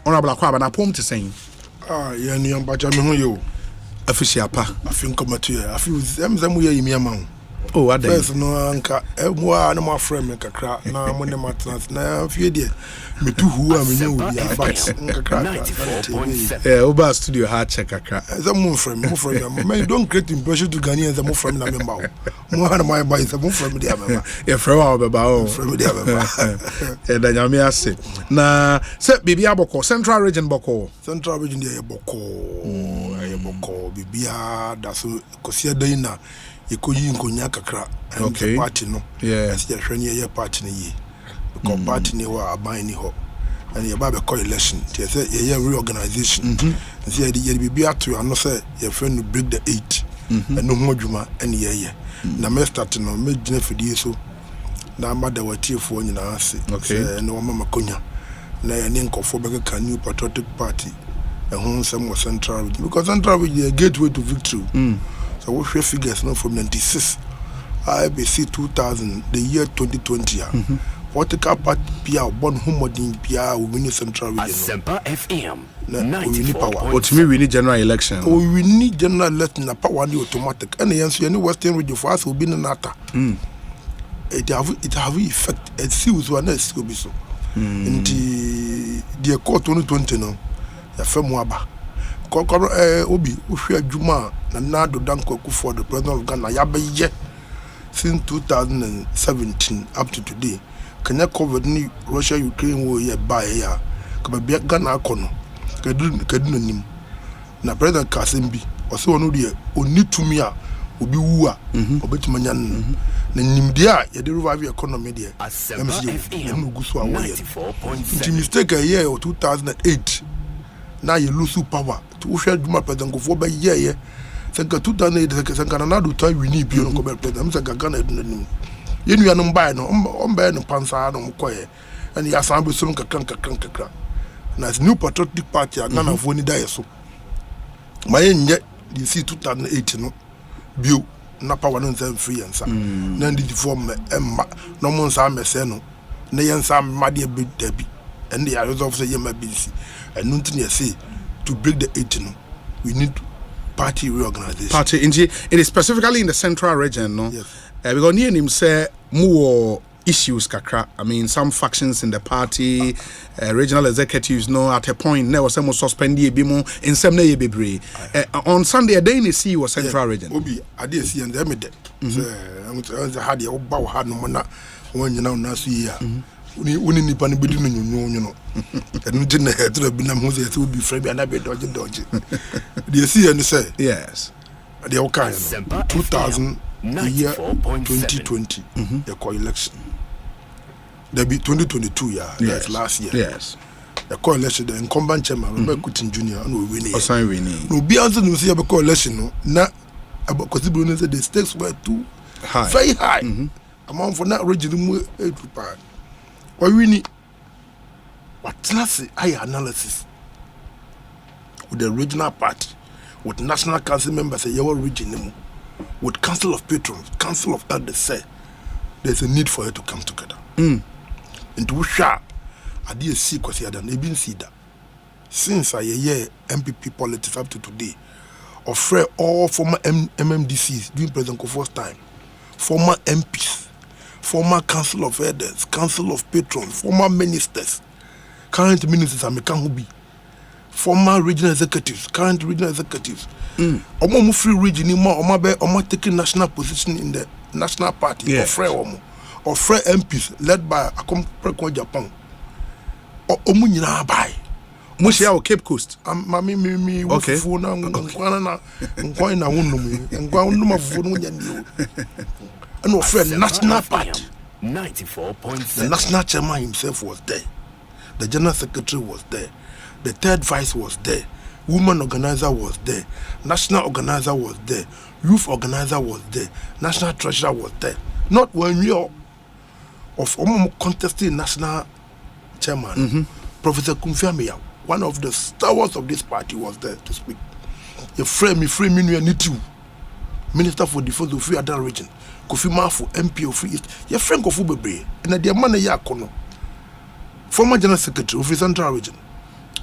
Honorable Kwaba na pom to saying. Yeah, ni ambacha me ho yo. Official pa. Afin komatu ya. Afin zemu ya yimi ama. Oh, what day? First no anka emwa na ma frame me kakra na mo ne matras na fie de me tu hu a me nya obi a but kakra. Yeah, Oba studio hard check kakra. Zemu frame me don't create impression to Ghanaians zemu frame na me mba o. Mo ha na my buy zemu frame de ababa. Yeah, frame ababa o. Frame de ababa. Yeah, da nyame ase. Na se bibi aboko Central Region boko. Central Region de boko. Aye boko bibia da so kosia dan na Ekoyi nkonya kakra and party no as ya hwani ye party ne yi because party ne wa aban ni ho and ye ba be call election they say ye reorganization say ye be ato ano say ye friend no break the 8 and no ho adwuma and ye na me start no me gina fidie so na amada watiefo nyina ase no mama konya na ye ne nkofo be ka new patriotic party and hon some Central Region because Central Region is a gateway to victory. So we share figures now from 96, IBC 2000, the year 2020. Political party Pia born Humodin Pia we win Central Region. Asempa FM. We need power. But me we need general election. We need general election na power the automatic. And the answer any Western region for us will be in nata. It have effect. It seals one else will be so. In the court 2020 no, the firm waba. Obi uhwe adwuma na nado dan Kwaku for the president of Ghana yabaye since 2017 up to today kanya COVID ni Russia Ukraine war ye bae ya ka bia Ghana akono kadunu nim na president Kasembi ose wono de oni tumi a obi wu a obetima nya na nimde a ye de revive economy de MCA no guso a wo ye the mistake a year 2008 na ye lose power to share duma president go for be ye senka 2008 senka na do time we need bi no go be president senka Ghana edunanim ye nua no mbae no ombae no pansa no mkoye and ya sambe so kakra na new patriotic party Ghana for ni die so maye nye di see 2008 no bio na power no nsem free yansa na ndi form emma no mo nsa mese no na yensa made be dabi and the result say ye ma busy and nothing you say to break the 18 we need party reorganization. Party it is specifically in the Central Region, no? Yes. Because near him say more issues kakra. I mean some factions in the party, regional executives no at a point there was some suspend ye bimo in some na ye bebre. On Sunday a day in the sea was Central Region. Obi I did see and them dead. So had the oba had no mana when you know na see uni ni pani bedi no no enu je na head to be na mo say be free be na be dodge they see and say yes they all kind 2000 year 2020 the co-election there be 2022 that's last year yes the co-election the incumbent chairman Robert Kutin Jr. and we win Osan winning no be answer no see the co-election no na because the stakes were too high very high amount for that region mu part or we need what high analysis with the regional party, with national council members say your region, with council of patrons, council of elders say there's a need for it to come together. And to share, I did see because I didn't see that since I hear MPP politics up to today, offer all former MMDCs during President Kofo's time, former MPs. Former council of elders, council of patrons, former ministers, current ministers, former regional executives, current regional executives. Omo free region omo taking national position in the national party. Ofre MPs led by Akom Japan. Omo nyina bai. Mo share o Cape Coast. Me fufu na nkwana na wonum. Nkwana wonum fufu no nya ni. And our friend national party 94.7. The national chairman himself was there, the general secretary was there, the third vice was there, woman organizer was there, national organizer was there, youth organizer was there, national treasurer was there. Not 1 year of contesting national chairman, Professor Kumfiamia, one of the stalwarts of this party, was there to speak. You frame me need you, Minister for Defense of Free Adal Region. Kofi Mafu MP of Free East ye friend Kofu Bebe and the man ya kono former general secretary of the Central Region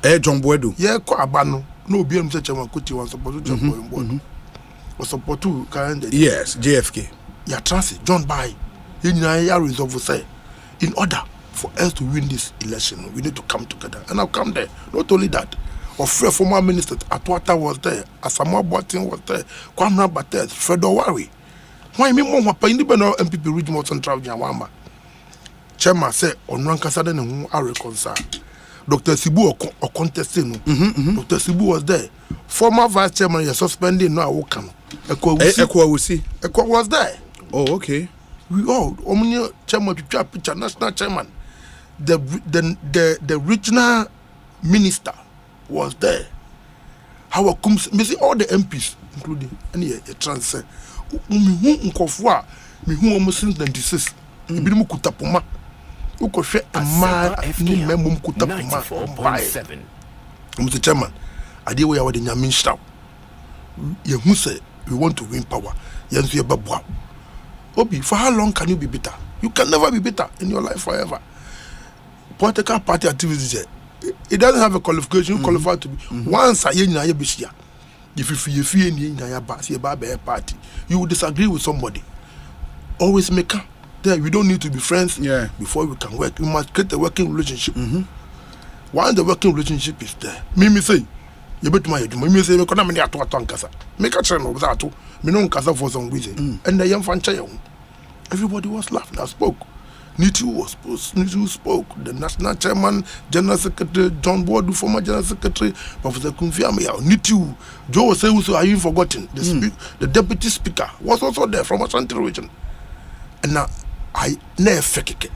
John Boedu. Yeah, ko abano. No be am say chairman Kuti was supposed to John Boedu. Was supposed to kind. Yes, JFK. Yeah, transit John Bai. You resolve say in order for us to win this election, we need to come together. And I'll come there. Not only that, our former minister Atwata was there, Asamoah Boateng was there, Kwamra Batet, Fredo Wari. Why me more independent MPP regional central Jawamba? Chairman said on Rankasa and who are reconciled. Dr. Sibu or contesting. Dr. Sibu was there. Former vice chairman is suspended now. Ekwa was there. Oh, okay. We all chairman picture national chairman. The regional minister was there. How comes missing all the MPs, including any transfer. Me who almost since 96. Ibimu kutapuma. Uko she ama ni memum kutapuma. 94.7. Mr. Chairman, ade we awade nyamin staff. Ye hu say we want to win power. Yensu ye babwa. Obi, for how long can you be bitter? You can never be bitter in your life forever. Political party activities, it doesn't have a qualification. You qualify to be once a year in a year. If you feel in a party, you will disagree with somebody. Always make up. There, we don't need to be friends before we can work. We must create a working relationship. Once the working relationship is there, me say, you bet my me say, me kona me atu ankasa. Make a channel without to me no nkasa for some reason. And the young fan everybody was laughing. I spoke. Nitu spoke. The national chairman, general secretary John Boedu, former general secretary Professor Kumfi Amaya. Nitu Joe was saying, so are you forgotten? The deputy speaker was also there from Ashanti region. And now I never fake it.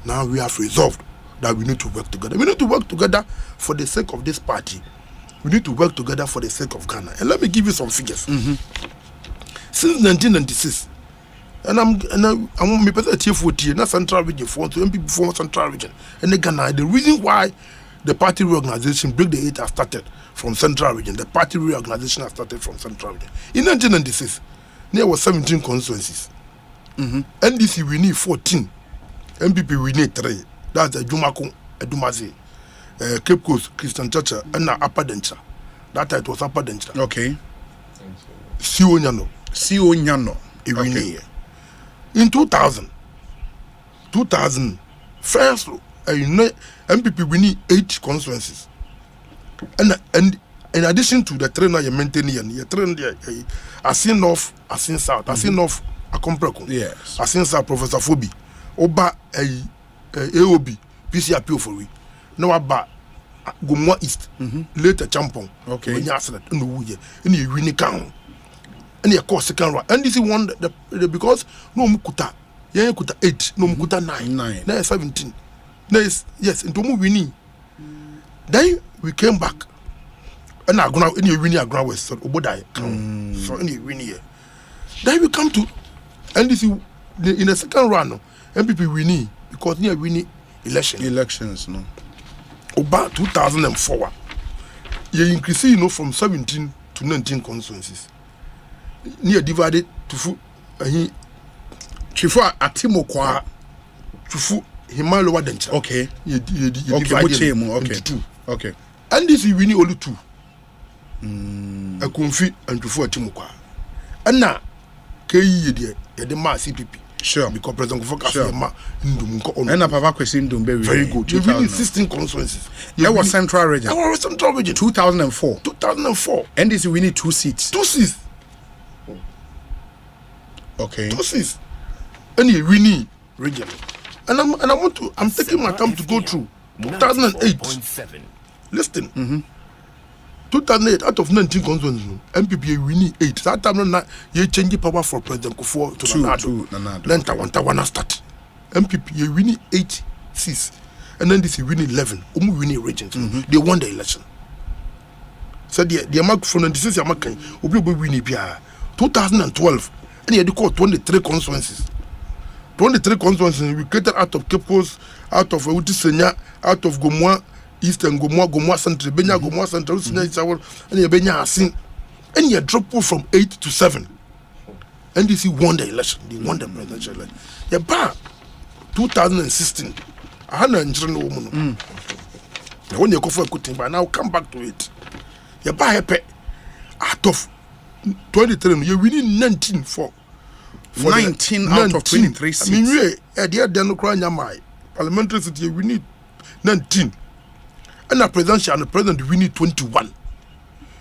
Now we have resolved that we need to work together. We need to work together for the sake of this party. We need to work together for the sake of Ghana. And let me give you some figures. Since 1996. And I'm me person TF40 na central region for MPP for central region and Ghana. The reason why the party reorganization break the 8 has started from central region. The party reorganization has started from central region. In 1996, there were 17 constituencies. NDC we need 14. MPP we need 3. That's the Jumako Edumazi, Cape Coast Christian Church and Upper Denture. That time it was Upper Denture. Okay. Sionyano. Okay. In 2000, first, MPP we need 8 constituencies, and in addition to the trainer you maintaining, you train there. I see North, I see South, I see North, I comprehend. Yes. I see South, Professor Fobi, Oba AOB, PCRP Ofori. Now about Gomwa East, later Champon. Okay. When you ask that, in the winning count. And of course second round. And this is one because no mukuta. Yeah, kuta 8, no mukuta 9. Now 17. Now yes, into mu winning. Then we came back. And I gonna any winning a ground west so obodai. So any winning here. Then we come to and this is in the second round, MPP winning because near winning elections no. About 2004. You increase from 17 to 19 constituencies. Near divided to fu Chifu Atimokwa to Himalawa Denture. Okay. Okay. And this is winning only 2. A Kumfi and Chifu Atimokwa. And now K the ma CPP. Sure. Because President Kufuor and a Papa question very good. You winning 16 constituencies. That was Central Region. 2004. And this we need 2 seats. 2 seats. Okay. 2 seats. Any winning region. And I'm taking my time to go through 2008. Listen. 2008 out of 19 constituencies, MPP winning 8. That time you change power for President Kufuor to Nanado. Then Tawana start. MPP winning 8 seats. And then this is winning 11. Winning regions. They won the election. So the amount from 96 will be winning 2012. And you call 23 constituencies. 23 constituencies we created out of Kepos, out of Utisenya, out of Gomwa East and Gomwa Central, Benya Gomwa Central, and you Benya Asin. And you drop from 8 to 7. NDC won the election. They won the presidential election. Yeah, 2016. I had a woman. When you go for a good thing, but now come back to it. You buy a pet out of 23, you winning 19 for 19 out of 23 seats. I mean, we at the end of the parliamentary city, we need 19. And the presidential and the president, we need 21.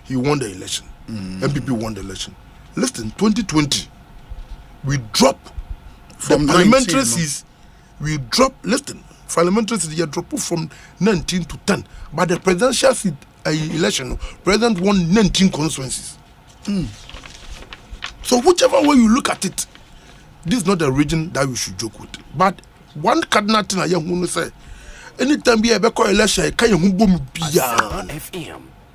He won the election. MPP won the election. Listen, 2020, we drop from parliamentary seats. We drop, listen, parliamentary seats, you drop from 19 to 10. But the presidential seat election, president won 19 constituencies. So whichever way you look at it, this is not the region that we should joke with. But one cardinal thing I want to say, anytime you have a election, I can't boom beyond.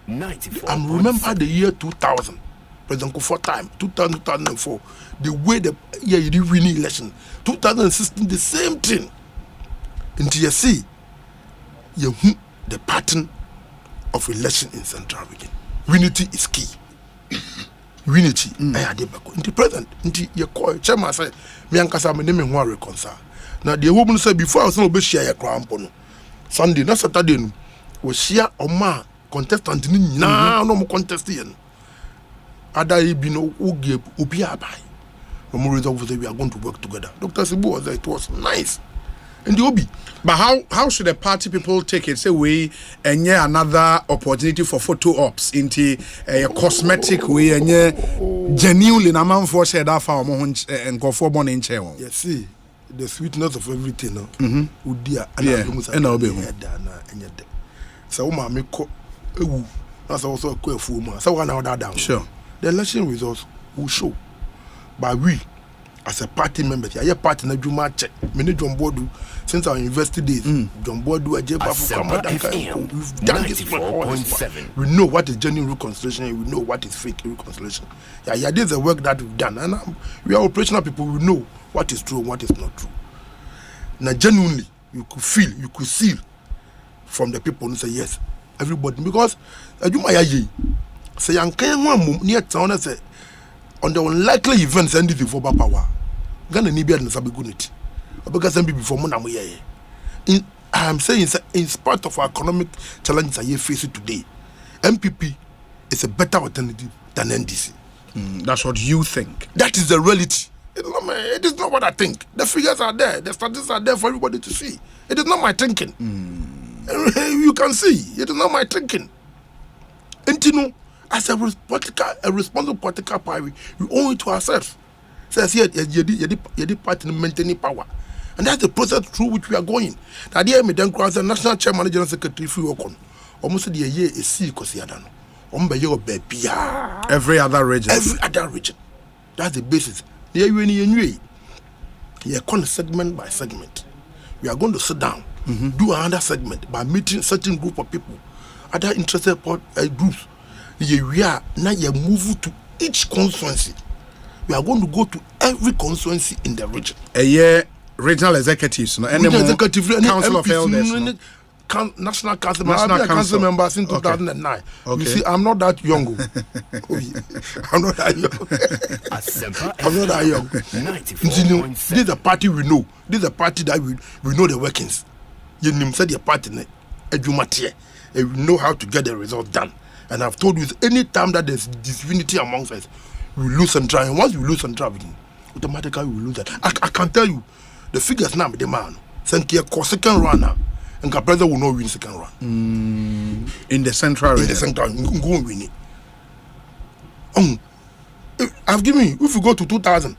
And remember the year 2000, President Kufuor time, 2004, the way the year you did winning election, 2016, the same thing. Until you see, the pattern of election in Central Region. Unity is key. Unity. The president, you call chairman say, me and Kasa, my name is one reconcile. Now the woman said before I was not be share a crown pono. Sunday, not Saturday, was share or ma contestant no more contesting. Ada be no ugi ubia by. No more reason we are going to work together. Dr. Sibu was there, it was nice. And the obi. But how should the party people take it? Say we and another opportunity for photo ops into a cosmetic way and genuinely na man for share that for and go for born in chair. Yes, see the sweetness of everything. No, udia and I'll be home. So ma me ko ewu. That's also a queer fool man. So one hour down. Sure. The election results will show. But we, as a party member, yeah, party na Juma check. Many John Bodu, since our university days, John Bodu, we've done this for all this. We know what is genuine reconciliation. We know what is fake reconciliation. Yeah, this is the work that we've done, and we are operational people. We know what is true and what is not true. Now, genuinely, you could feel, you could see from the people who say yes, everybody, because Juma Yayi say, "Yankan near town say." On the unlikely events ended before power, Ghana Nibia and Sabigunity. Because before Monamoye. I am saying, in spite of our economic challenges I face today, MPP is a better alternative than NDC. That's what you think. That is the reality. It is not what I think. The figures are there, the statistics are there for everybody to see. It is not my thinking. You can see, it is not my thinking. And you know, as a responsible political party, we owe it to ourselves. Says here, you party maintaining power. And that's the process through which we are going. The idea me then cross the national chairman, general secretary, free work. Almost the year is see Kosiadano. Every other region. Every other region. That's the basis. You segment by segment. We are going to sit down, do another segment by meeting certain group of people, other interested groups. We are now move to each constituency. We are going to go to every constituency in the region. A year regional executives, no, regional executive, council of elders, no? National council member since 2009. Okay. You see, I'm not that young. I'm not that young. I'm not that young. This is a party we know. This is a party that we know the workings. You said the party, we know how to get the result done. And I've told you, any time that there's disunity amongst us, we lose Central. And once we lose Central, automatically we lose that. I can tell you, the figures now, the man, second runner, and the president will not win second run. In the Central region. In the Central, you go and win it. I've given you, if you go to 2000,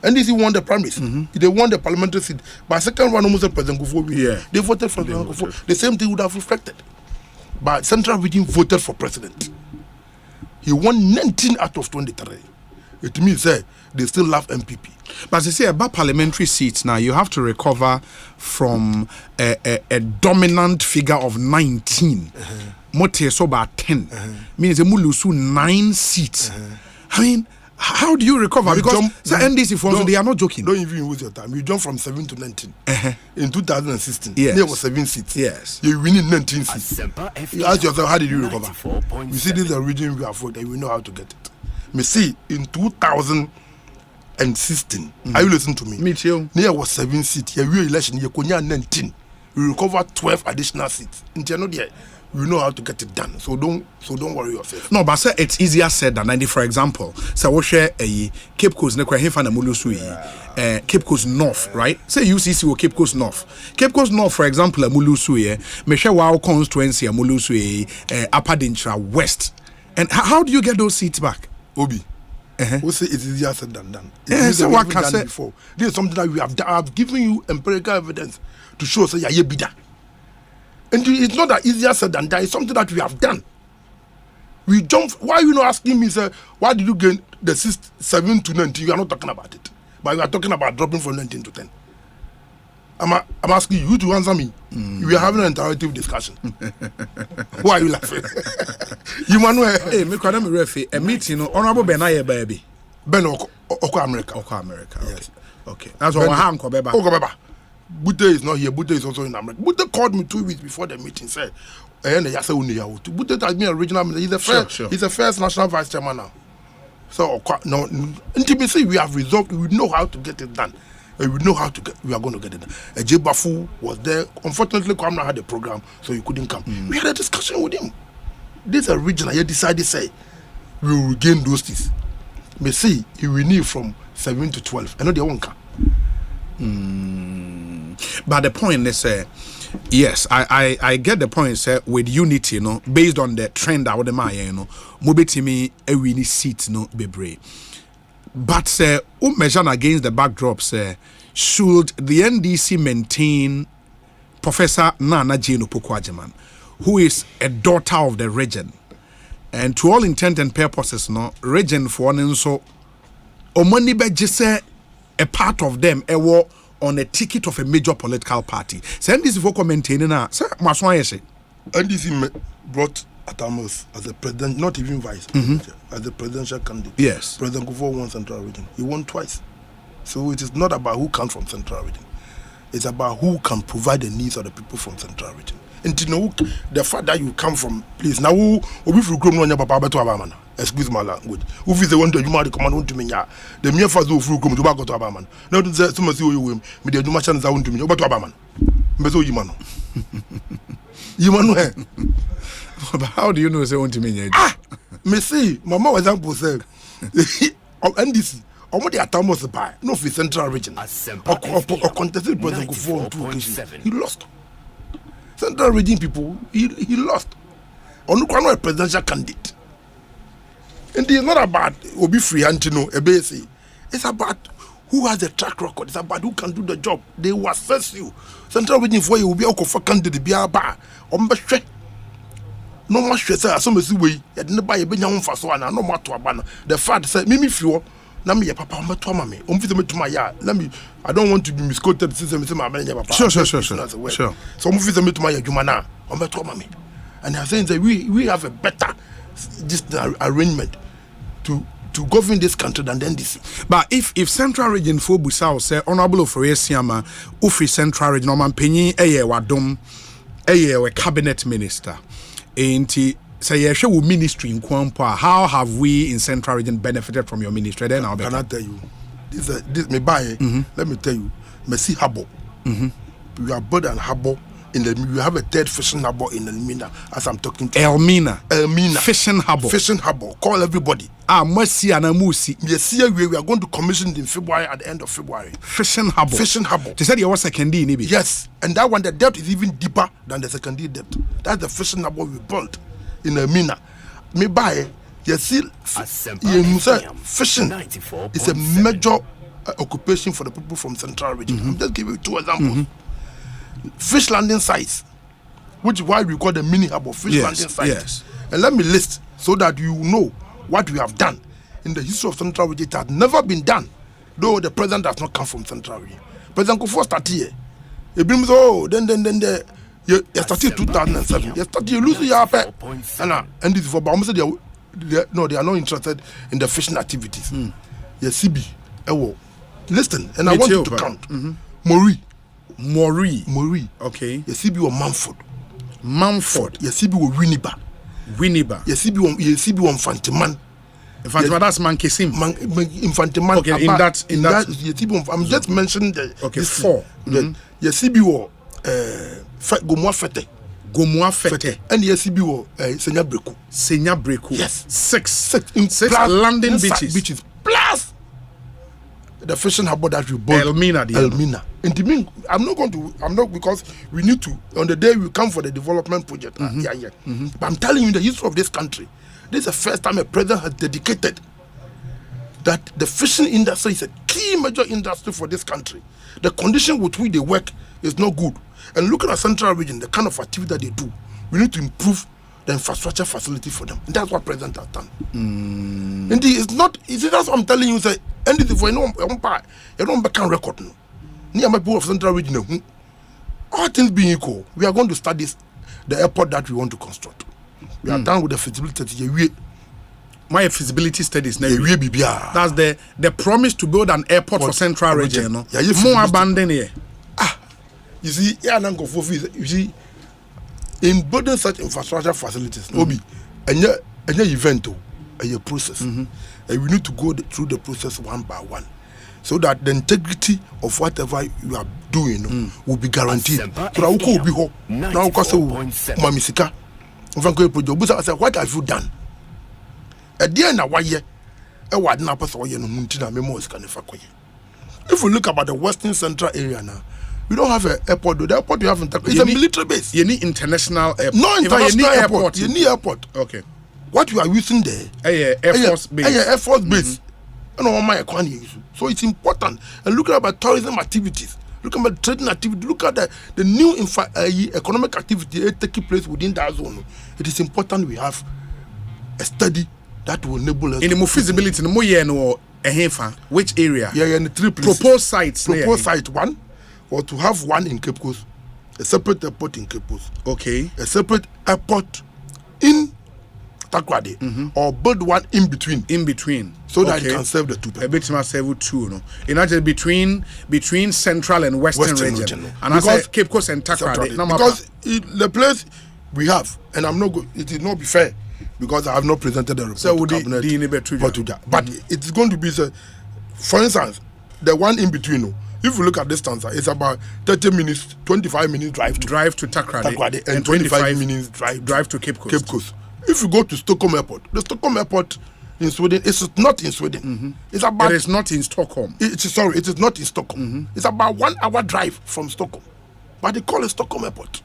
NDC won the primaries. They won the parliamentary seat. But second run, almost the President Kufuor. Yeah. They voted for President Kufuor. The same thing would have reflected. But Central Region voted for president. He won 19 out of 23. It means they still love MPP. But you see, about parliamentary seats now, you have to recover from a dominant figure of 19. Mote so about 10. Means you lose 9 seats. I mean, how do you recover? Because the NDC forms, they are not joking. Don't even use your time. You jump from 7 to 19. In 2016, yes. There was 7 seats. Yes. You winning 19 seats. You ask yourself, how did you recover? You see, this is a region we afford and we know how to get it. Me see, in 2016, are you listening to me? Me too. There was 7 seats. You election, you could 19. We recovered 12 additional seats. In January, we know how to get it done. So don't worry yourself. No, but say it's easier said than done. For example, so we share a Cape Coast ne kwa hefa na mulusu Cape Coast North, right? Say UCC or Cape Coast North. Cape Coast North, for example, a mulusu me share wow constituency a mulusu Upper Dintra West. And how do you get those seats back? Obi. We say it's easier said than done. So what can say before? This is something that we have done. I've given you empirical evidence to show say yeah bida. And it's not that easier said than done. It's something that we have done. We jump. Why are you not asking me, sir? Why did you gain the 7 to 19? You are not talking about it, but you are talking about dropping from 19 to 10. I'm asking you to answer me. We are having an interactive discussion. Why are you laughing? You manuel. Hey, me kwada me refi a meeting honorable Benaye baby. Ben Oko America. Oko America. Yes. Okay. That's what I'm called Beba. Oko Beba. Bude is not here. Bude is also in America. Bude called me 2 weeks before the meeting. Said, Bude has been a regional minister. He's the first. Sure. He's the first national vice chairman now. So no intimacy. We have resolved. We know how to get it done. We know how to get. We are going to get it done. Bafu was there. Unfortunately, Kwamna had a program, so he couldn't come. We had a discussion with him. This is a regional. He decided say we will regain those things. Me see he will need from 7 to 12. I know they won't come. But the point is, yes, I get the point, sir, with unity, based on the trend out of my, mobitimi a winning seat, bebre. But, sir, measure against the backdrop, sir, should the NDC maintain Professor Nana Jane Opoku-Agyeman, who is a daughter of the region, and to all intent and purposes, region for one so, money be just a part of them, on a ticket of a major political party. So NDC for maintaining that. Sir, NDC brought Atamos as a president, not even vice, as a presidential candidate. Yes. President Kufuor won Central Region. He won twice. So it is not about who comes from Central Region. It's about who can provide the needs of the people from Central Region. And you know, the fact that you come from, please, now, who will grow on your papa to Abamana? Excuse my language. Who is the one to you marry command to me? The mere fact of who come to Bago to Abaman. Not to say, so much you will, me the Dumachan Zaun to me, but to Abaman. Meso Yimano. Yimano. How do you know they want to mean? Me see, Mama example said, NDC. Omo the Atamos buy no for Central Region. Or contested President Kufuor on 2 occasions. He lost. Central Region people, he lost. On a presidential candidate. And it's not about Obi Free Antino, Ebese. It's about who has a track record. It's about who can do the job. They will assess you. Central Region for you will be a candidate, be a bar. No more stress. Some of you way. You didn't buy a benjamin for so no more to a banner. The fact said, Mimi Fio, Nami, papa, Mami, to my yard. Let me, I don't want to be misquoted. Sure. Some of them to my Jumana, Mami. And I'm saying that we have a better arrangement to govern this country than the NDC. But if Central Region for Busau say Honorable Ofori Asiamah, Ufi Central Region, man penny wadom, a cabinet minister. Ain't say you show ministry in Kwampa. How have we in Central Region benefited from your ministry? Then I'll can I tell you? This me buy. Let me tell you. Messi Habo. We are better than Habo. We have a third fishing harbor in Elmina as I'm talking to Elmina fishing harbor. Call everybody. Mercy and Amusi. Yes, here we are going to commission in February at the end of February. Fishing harbor. They said you was secondary, maybe. Yes, and that one the depth is even deeper than the secondary depth. That's the fishing harbor we built in Elmina. Me buy. You see, fishing is a major occupation for the people from Central Region. I'm just giving you 2 examples. Fish landing sites, which is why we call the mini harbor fish landing sites. Yes. And let me list so that you know what we have done in the history of Central Region. It has never been done, though the president does not come from Central Region. President Kufuor started here. He brings then you started 2007. You started you lose your pay, and this for almost they are not interested in the fishing activities. Yes, CB. Listen, and I want you to count. Mori. Okay. Yesibi wa Manford. Yesibi wa Winneba. Yesibi wa Infantiman. Infantiman, that's Mankesim. Infantiman. Okay, in that. Yesibi I'm just mentioning the. Okay, 4. Yesibi wa Gomwa Fete. Gomua Fete. And yes, he be Senya Breku. Senya Breku. Yes. Six Plus, landing beaches. Plus the fishing harbor that we built. Elmina. And the mean, I'm not because we need to, on the day we come for the development project. But I'm telling you the history of this country. This is the first time a president has dedicated that the fishing industry is a key major industry for this country. The condition with which they work is not good. And looking at Central Region, the kind of activity that they do, we need to improve the infrastructure facility for them. And that's what President has done. And it's not, that's what I'm telling you, say, anything for you don't can record. Near my people of Central Region, all things being equal, we are going to start the airport that we want to construct. We are done with the feasibility study. My feasibility studies now. That's the promise to build an airport for Central Region. No? More abandoned here. You see, you see, in building such infrastructure facilities, Obi, and your event, a process, and we need to go through the process one by one, so that the integrity of whatever you are doing will be guaranteed. So that will be home. Now, because Mamisika, I said, what have you done? At the end of one year, a word na pass away no muntina memo is can if we look about the Western Central area now, we don't have an airport. The airport you have in it's a military base. You need international airport. No international airport. You need airport. Okay. What you are using there? Air Force base. Air Force base. So it's important. And look at tourism activities. Look at trading activity. Look at the new economic activity taking place within that zone. It is important we have a study that will enable us. In the more feasibility, the more you know, which area? Yeah, in the three places. Proposed sites. Proposed site one, or to have one in Cape Coast, a separate airport in Cape Coast. Okay. A separate airport in Takrady, or build one in between. In between. So that it can serve the two people. A bit more serve two, no. In actually between Central and Western region. No. And I say Cape Coast and Takrady. Because the place we have, and I'm not good, it will not be fair. Because I have not presented the report to cabinet. But it's going to be, for instance, the one in between. If you look at distance, it's about 30 minutes, 25 minutes drive to Takrady and 25 minutes drive to Cape Coast. If you go to Stockholm Airport, the Stockholm Airport in Sweden is not in Sweden. It's about. It is not in Stockholm. It is not in Stockholm. It's about 1 hour drive from Stockholm, but they call it Stockholm Airport.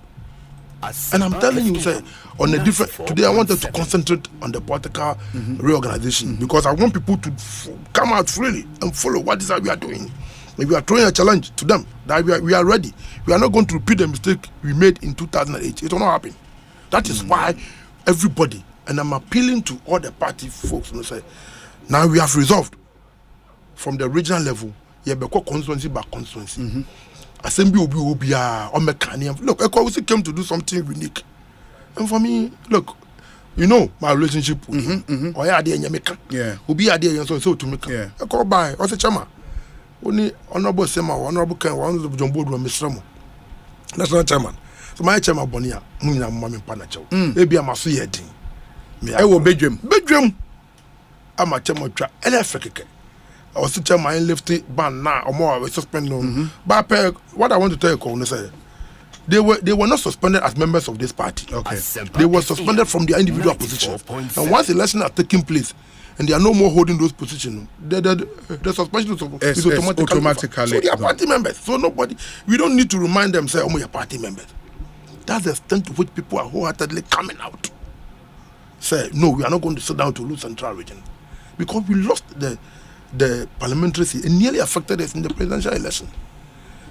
And I'm telling you, sir, on a different. Today, I wanted to concentrate on the political reorganization because I want people to come out freely and follow what is that we are doing. If we are throwing a challenge to them that we are ready, we are not going to repeat the mistake we made in 2008. It will not happen. That is why everybody, and I'm appealing to all the party folks, say, now we have resolved from the regional level, constituency by constituency. Assembly will be on mechanic. Look, Ekosiisen came to do something unique. And for me, look, you know my relationship with him. Or yeah. Will be idea so to make. Yeah. I call by what's the chairman? Only honorable Sema, honorable Ken, one of the John Board, Mr. National chairman. So my chairman Bonia, Muna Mammy Panacho. Maybe I'm a Suyeti. I will bedroom. I'm a chairman trap. And Africa. I was teaching my lefty ban now or more. I was suspended. But what I want to tell you, say, they were not suspended as members of this party. Okay. They were suspended from their individual positions. And once elections are taking place, and they are no more holding those positions, the suspension is automatically. So they are party members. So nobody, we don't need to remind them, say, oh, we are party members. That's the extent to which people are wholeheartedly coming out. Say, no, we are not going to sit down to lose Central Region. Because we lost the parliamentary seat. It nearly affected us in the presidential election.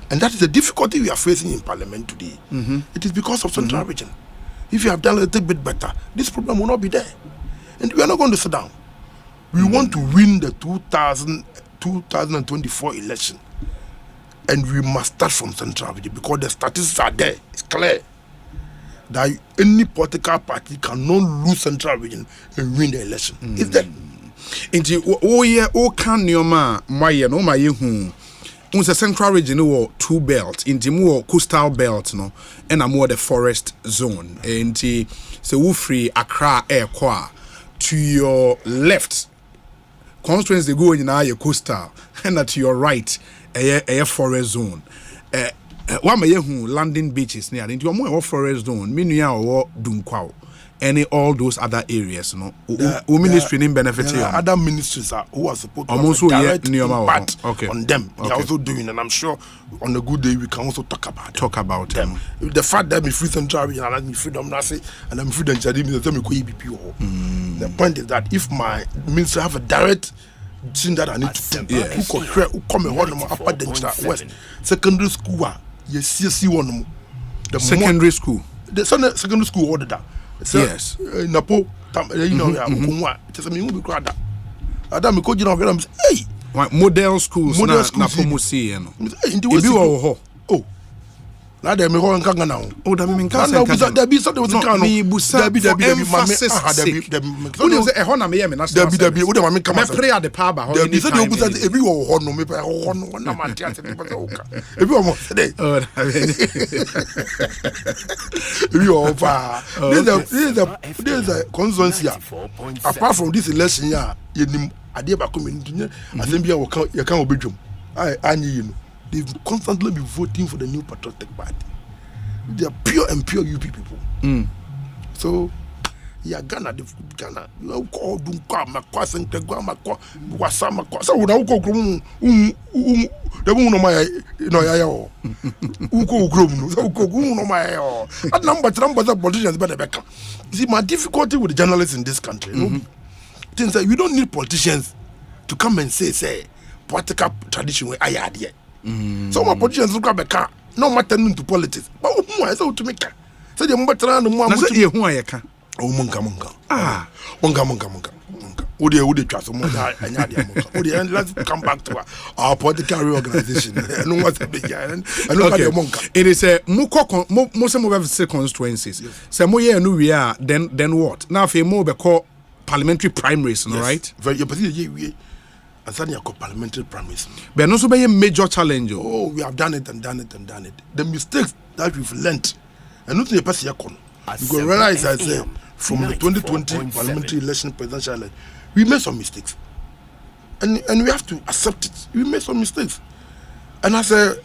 And that is the difficulty we are facing in parliament today. It is because of Central Region. If you have done a little bit better, this problem will not be there. And we are not going to sit down. We want to win the 2024 election. And we must start from Central Region because the statistics are there. It's clear that any political party cannot lose Central Region and win the election. It's there. Inti o kan nioma maye no maye hu unse Central Region wo two belt inti mo coastal belt no and am the forest zone inti se wo free Accra airport to your left constituency they go in your coastal and to your right a forest zone One may who landing beaches near into a more forest zone, Minia or Dunquao, any all those other areas, no. Ministry in benefit here. Other ministries are who are supposed to almost have a direct impact okay. on them. They're also doing, and I'm sure on a good day we can also talk about them. The fact that me free some travel and I'm freedom Nasi and I'm free and the point is that if my ministry have a direct thing that I need to do, who come and hold upper the west secondary school, yes, one the secondary school. The secondary school ordered that. Yes. Napo, you know, just a me will be crowd. Adam, me coach, hey, model schools, Napo Musi, oh. Now they me ho nka now. Oh, that mean can there be something was can me busa be emphasis sake. Who you say e ho na me me national there be wo dey me come pray at the power ba ho any time. There be say e bi wo ho no me pe ho no na ma tia se pe o ka. E bi wo mo say dey. Oh, e bi wo fa. This is a constituency. Apart from this election here, you nim ade ba community asem bia wo kan ye kan obedwom. Anyi you know. They've constantly been voting for the New Patriotic Party. They are pure and pure UP people. So, yeah, Ghana, you call Dunka, Macquasan, Tegua, Wasama, so without go the moon on my no, Uko Grum, so go on my numbers of politicians better back. See, my difficulty with the journalists in this country, things that we don't need politicians to come and say, political tradition where I had yet. So my politicians look back, no matter into politics. But who I saw to make her. So the matter and more who I can. Oh, Munka. Ah, Munka. Would you trust and let's come back to our political reorganization. And what's a big and look at the Munka. It is a Mukoko, most of the constituencies. Some year and we are, then what? Now, if you more call parliamentary primaries, right? Very and suddenly I parliamentary primaries. But also be a major challenge. Oh, we have done it. The mistakes that we've learnt, and not the past year con. You go realize, I say, from the 2020 parliamentary election, presidential election, we made some mistakes, and we have to accept it. We made some mistakes, and as a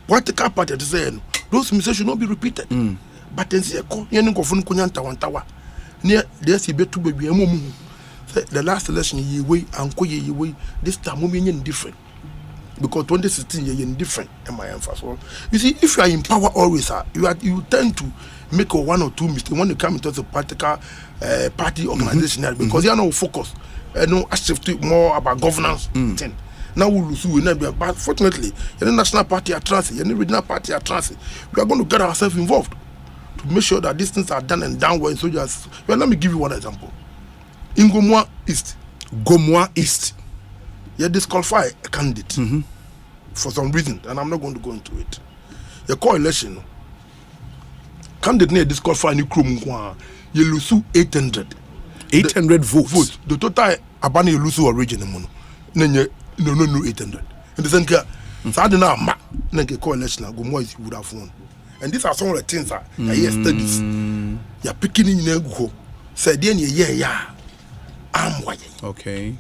political party, to say those mistakes should not be repeated. But then say, near there's a bit to be a the last election ye way and ye way this time we different because 2016 ye different and my emphasis. You see, if you are in power always you tend to make one or two mistakes when you come into the political party organization because you are not focused and no shift more about governance thing. Now we lose but fortunately the national party are transit, the regional party are transit. We are going to get ourselves involved to make sure that these things are done and done well. So just let me give you one example. In Gomoa East, you disqualify a candidate for some reason, and I'm not going to go into it. You call election, candidate near disqualify any crew, you lose 800 votes. The total abani you lose original no 800. And the center, so I don't know, make call election, Gomoa is would have won. And these are some of the things that you studies. You're picking in your go. Say, yeah. Okay.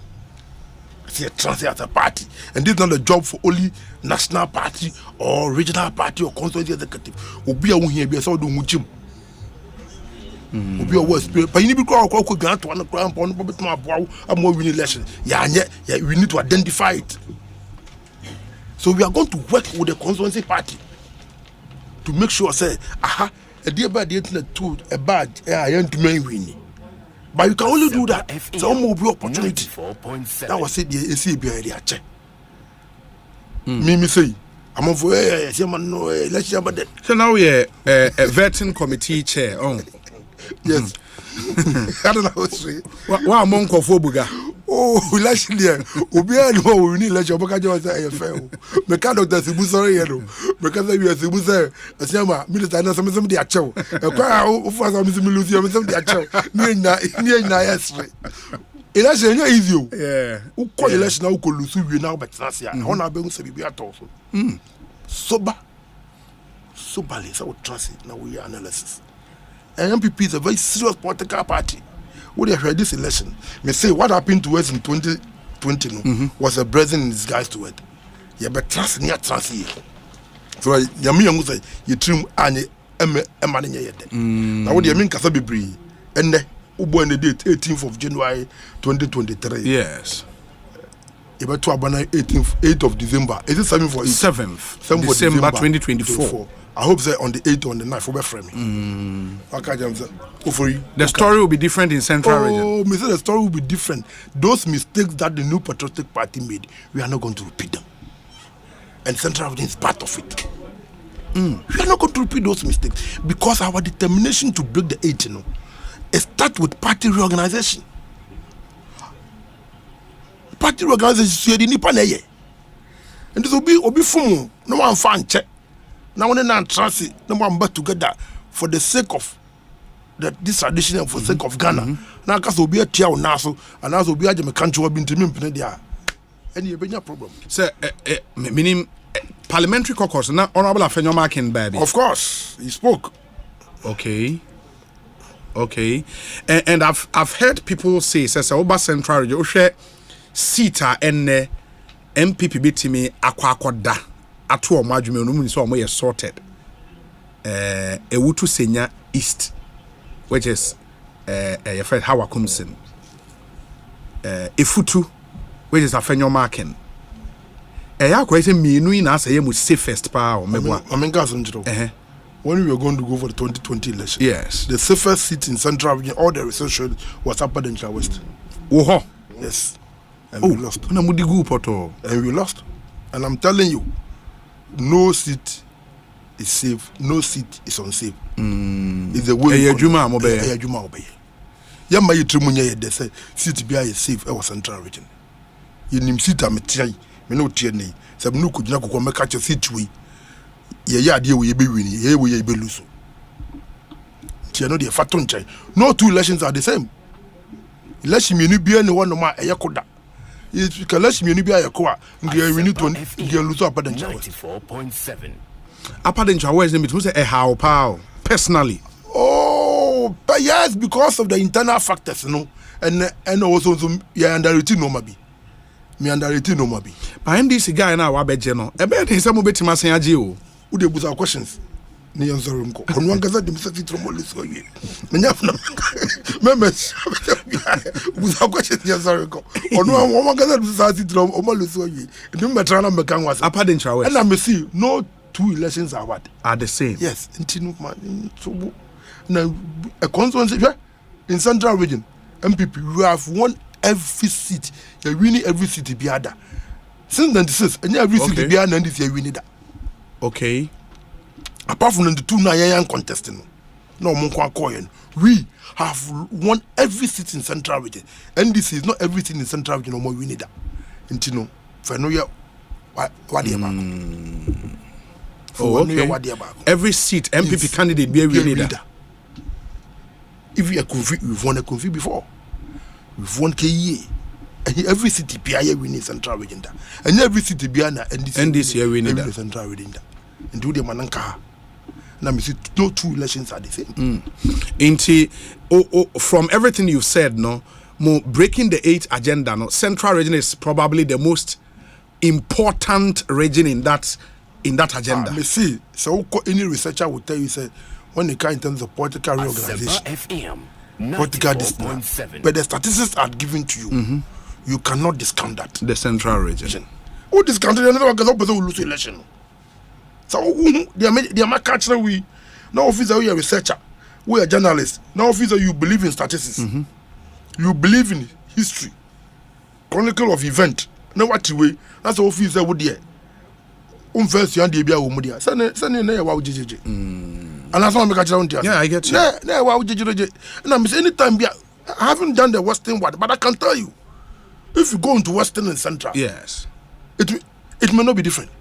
See a transit as a party, and this is not a job for only national party or regional party or constituency executive. Obi a won here be so do muchim. Obi a was but you need to go grant one crown on to aboa am win election. We need to identify it. So we are going to work with the constituency party to make sure say a dear bad a bad to win. But you can only do that some will be opportunity. That was it. You see, be area check. Me say, I'm for let's about that. So now we a vetting committee chair. Oh, yes. I don't know what to say. What monk of Obuga? Oh, last year, Ubia no, we need let your Bocajo say AFL. Mecano does the Busori, because we are the Buser, Asiamah, Minister, and some of the Acho. A crowd of us, Mr. Milusia, some of the Acho, near Nias. Election is you. Yeah. Who call election now could lose you now, but Nasia, on our bills be at also. Sober, so I would trust it. Now we are analysis. And MPP is a very serious political party. When they heard this election, may say what happened to us in 2020 was a blessing in disguise to it. Yeah, but trust near trust here. So yami yangu say you trim anye emma nye yede. Na wo de yami nkasa bebree enne ubo ene date 18th of January 2023. Yes. About to abandon 8th of December. Is it 7th for 7th December 2024. I hope that on the 8th or on the 9th will be framing. The story will be different in Central Region. Oh, Mr. The story will be different. Those mistakes that the New Patriotic Party made, we are not going to repeat them. And Central Region is part of it. We are not going to repeat those mistakes because our determination to break the 8, it starts with party reorganization. Party organization the nipa na ye and this will be fumu no one fan check now when na trust no one back together for the sake of this tradition and for the sake of Ghana now cause will be a tia na so and also be a me country will be ntimi mpene dia any benya problem say meaning parliamentary caucus na honorable Afenyo Ken baby of course he spoke okay and I've heard people say Oba Central Region share Sita enne MPP bitimi akwakoda ato o madwume no mu so o sorted ewutu senya east which is your friend Hawakumsin efutu which is Afenyo Marken ya kwa ise mienu na asa ye mu safest pa o mebwa when we were going to go for the 2020 election yes the safest seat in Central Region all the research was Upper Dencha West yes. And we lost. And we lost. And I'm telling you, no seat is safe, no seat is unsafe. It's the way Juma Yama Yitrimunya, they say, seat be safe, our Central Region. You name seat, I'm a try, me no tierney. Some no could not come catch a seat we. Ya dear, we be winning, here we be losing. Tiano, the faton chai. No two elections are the same. Election you be any one of my Ayakoda. If you can let me be a core, we need to lose Upper Dencha 94.7. Upper Dencha West, it was a how pow personally. Oh, but yes, because of the internal factors, and also yeah, under routine no mabi. Me under routine no mabi. But this guy now, Wabejeno, a bed is some bit Massagio. Who they put our questions? Nianzarunko. On one gazette, the Mr. Tromolis for you. Members, without questions, Nianzarunko. On one gazette, Mr. Tromolis for you. And then Matrana Mekan was Upper Dencha West. And I may see no two elections are what? Are the same. Yes, in now a constituency in Central Region, MPP, we have won every seat. You're winning every city be other. Since 96, and every city be other, and this year we need that. Okay. Apart from the two young contesting, no more we have won every seat in Central Region, and this is not everything in Central Region no more we need that. And for no year, what every seat MPP candidate be a leader. If we are confused, we've won a conflict before. We've won KE. And every city be a winning Central Region. And every city be an and this year winning Central Region. And do the mananka. Now, no two elections are the same. From everything you've said, no, more breaking the 8 agenda, no, Central Region is probably the most important region in that agenda. Me see, so any researcher will tell you, say, when they come in terms of political reorganization, political distance, but the statistics are given to you, you cannot discount that. The Central Region. Who discounted another person will lose the election? So they are catching we. No officer, we are researcher, we are journalists. No officer, you believe in statistics, you believe in history, chronicle of event. No what way. That's the officer would hear. First you and the Bia Umudia. Send near wow JJ. And that's why I catch on there. Yeah, I get you. Yeah, wow JJ. And I'm saying anytime I haven't done the Western word, but I can tell you, if you go into Western and Central, yes, it may not be different.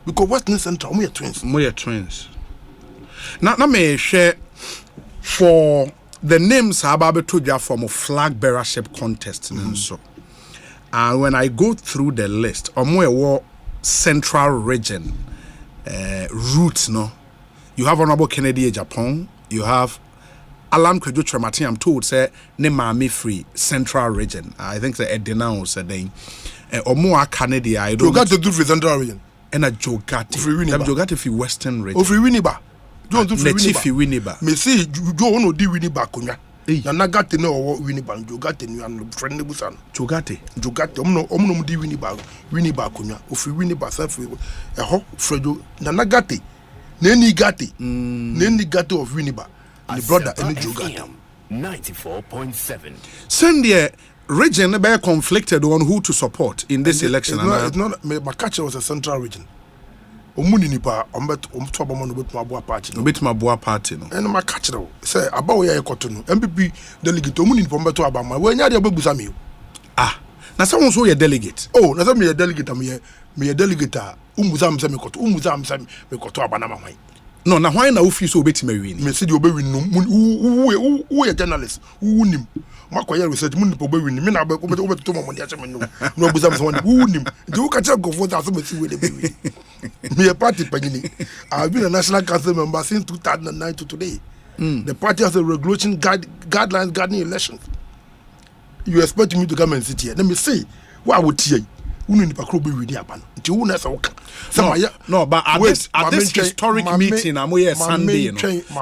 Because Western and Central, we are twins. We are twins. Now me share for the names about to from a flag bearership contest and so. And when I go through the list, or Central Region roots, no, you have Honorable Kennedy Japan, you have Alam Kwejo Tremati, I'm told, say, Nemami Free, Central Region. I think the Edina said, or more Kennedy, I don't. You got to do for Central Region. and a Jogati. Jogati fi Western region. Ofri Winneba. Don't do Nechifi Winneba. Me see Joe no di Winneba kunya. Na Nagate no Winneba Jogati ni an friend busan. Jogati omno di Winneba kunya. Ofri Winneba self ho Fredo na Nagate. Neni Gati of Winneba. The brother any Jogati. 94.7. Sunday region be conflicted on who to support in this election. It's not Makacha was a central region. Omuni nipa omto abamo no betu aboa party. No betu aboa party no. And Makacha say abawo ya ekoto no. MPP delegate omuni nipa betu abama. We nya de obebusa me. Ah. Na someone so your delegate. Oh, na say me delegate me delegate umuza amsa me koto. Umuza amsa me koto abana mahwan. No, na why na ofi so obetime win. Me say the obewin no. Who a journalist. Who nim. Makoya research mun po bewin me na obeto mo dia cheme no. No obuza amsa who nim. The who catch go for that so me see we dey bewin. Me a party panyini. I've been a national council member since 2009 to today. The party has a regulation guidelines guiding elections. You expect me to come and sit here? Let me see. Why would you? Unu nipa kro be wini aban. Nti wu na say No, but at this historic meeting amoye Sunday,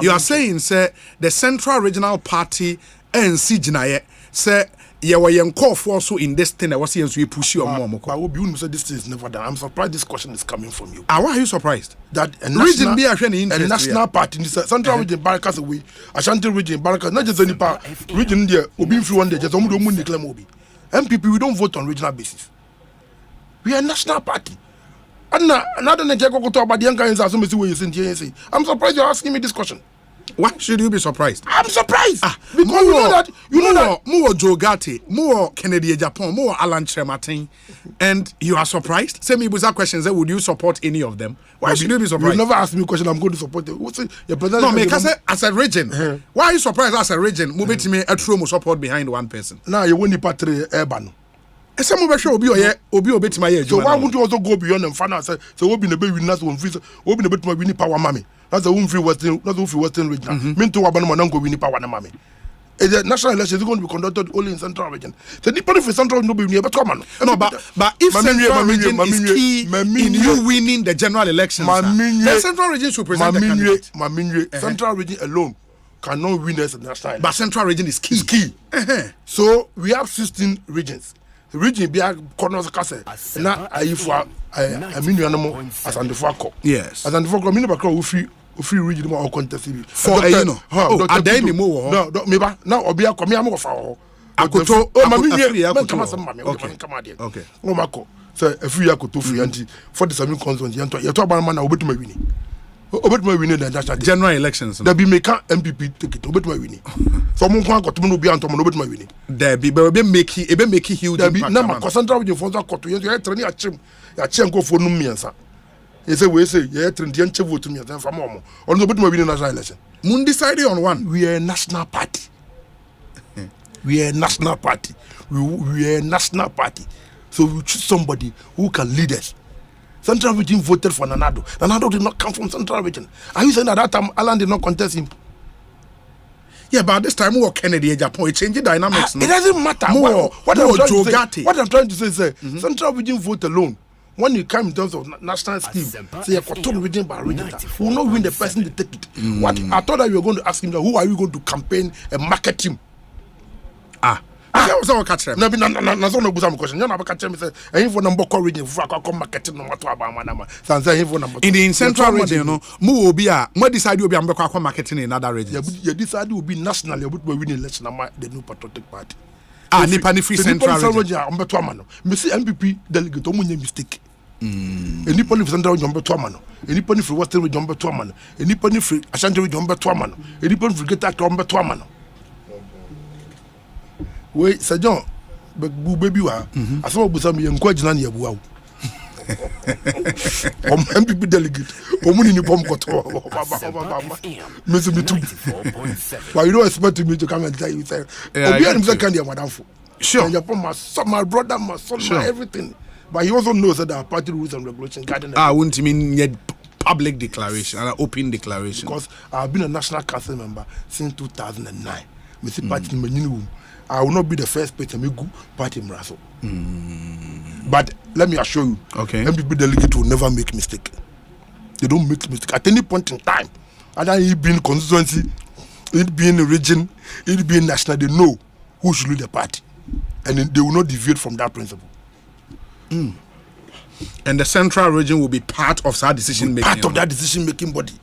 you are saying say the Central Regional Party NC Jinaye say ye were yenko so in this thing that was here so you push you on more. I will be unu say this thing is never done. I'm surprised this question is coming from you. Why are you surprised? That a region be a national party, Central Region Barakas away, Ashanti Region Barakas, not just any part region there, Obi free one day, just omu declare Obi. MPP, we don't vote on regional basis. We are a national party. And another I'm surprised you're asking me this question. Why should you be surprised? I'm surprised. Because you know that more Jogati, more Kennedy Japan, more Alan Chematin, and you are surprised? Send me bizarre questions. Would you support any of them? Why should you be surprised? You never asked me a question. I'm going to support it. What's it? No, me as a region. Why are you surprised as a region? Move to me a true support behind one person. Now you won't patri urban. Some of us obi to my. So why won't you also go beyond and find out? So we'll be in a baby nas one free. We'll be in a bit more winning power, mommy. That's a free Western. That's a free Western region. Mean to Abanama go winning power, mommy. The national election is going to be conducted only in Central Region. So the party for Central no be near, but come on. No, but if Central Region is key in you winning the general elections, the Central Region should present the candidate. Central Region alone cannot win as a national election. But Central Region is key. It's key. So we have 16 regions. The region be a corner castle. Now I for a million animal as and the fuck. Yes. As and the fuck, I mean about free region more contest. For you know, at the end more. No, maybe now Obia come here more for. Akoto, okay. Oh Marco. So a free Akoto free anti 47 consons. You talk about man obet my winning. Obet my winning the general elections. There be make MPP take it obet my winning. Someone got to be on obet my winning. There be make huge. There be number Central Region for that court. You have training a chim go for no means. You say we say you have training vote to me and from mom. On the obet my winning national election. Moon decided on one. We are a national party. We are a national party. We are a national party. So we choose somebody who can lead us. Central Region voted for Nanado. Nanado did not come from Central Region. Are you saying that time Alan did not contest him? Yeah, but this time more Kennedy Japan, it changed dynamics. It doesn't matter. What I'm trying to say is Central Region vote alone. When you come in terms of national scheme, say a cartoon region by region, who will not win the person to take it. What I thought that you were going to ask him that who are you going to campaign and market him? Someone catch them. No, no question. You never catch him. Say, "Any for number region for come marketing no matter about manama." In the central region, you know, mu obi a, mu decide obi am be kwa marketing in other regions. You decide will be national. You will win election. The new patriotic party. Nipa ni free central region. I'm better amano. Me see MPP delegate omunye mistake. Any pony for central region better amano. Any pony for western region better amano. Any pony for Ashanti region better amano. Any pony for Geta better amano. Wait, Sir John, but baby, I saw Busami and Quajani Abu. MPP delegate, Omuni Pom Koto, Mr. Bitu. But you don't expect me to come and tell you, sir. I'm second Madame. Sure, my son, my brother, my son, my everything. But he also knows that there are party rules and regulations guiding. Wouldn't mean yet public declaration and an open declaration? Because I've been a national council member since 2009. Mr. Party I will not be the first person to go party mraso. But let me assure you, MPP delegate will never make mistake. They don't make mistake at any point in time. Either it being constituency, it being a region, it being national, they know who should lead the party, and they will not deviate from that principle. And the central region will be part of that decision making. Part of that decision making body.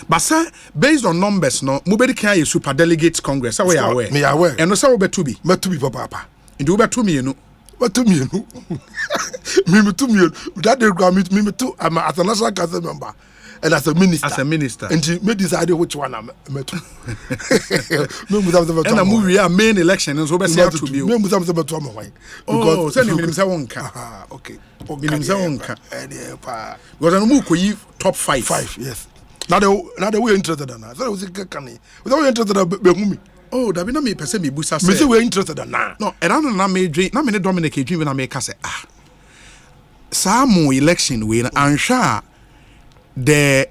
But sir, based on numbers, no, mubedi can you super delegate congress. How are you aware? Me aware. And no, sir, be to be. Me to be papa. And you be to me, you know. But to me, you know. Me to me. That they grant me too. I'm as a national council member and as a minister. As a minister. And she may decide which one I'm to. And a movie a main election and so be say to be. Me musa musa beto am why. Because say me say wonka. Okay. Me say wonka. Because I know ko yi top 5. 5, yes. Now they were interested in that. So we say can we were interested in be oh, that be na me person me busa say. Me say we interested in that. No, and I na me dream, na me Dominic dream na me ka say some election we and sure there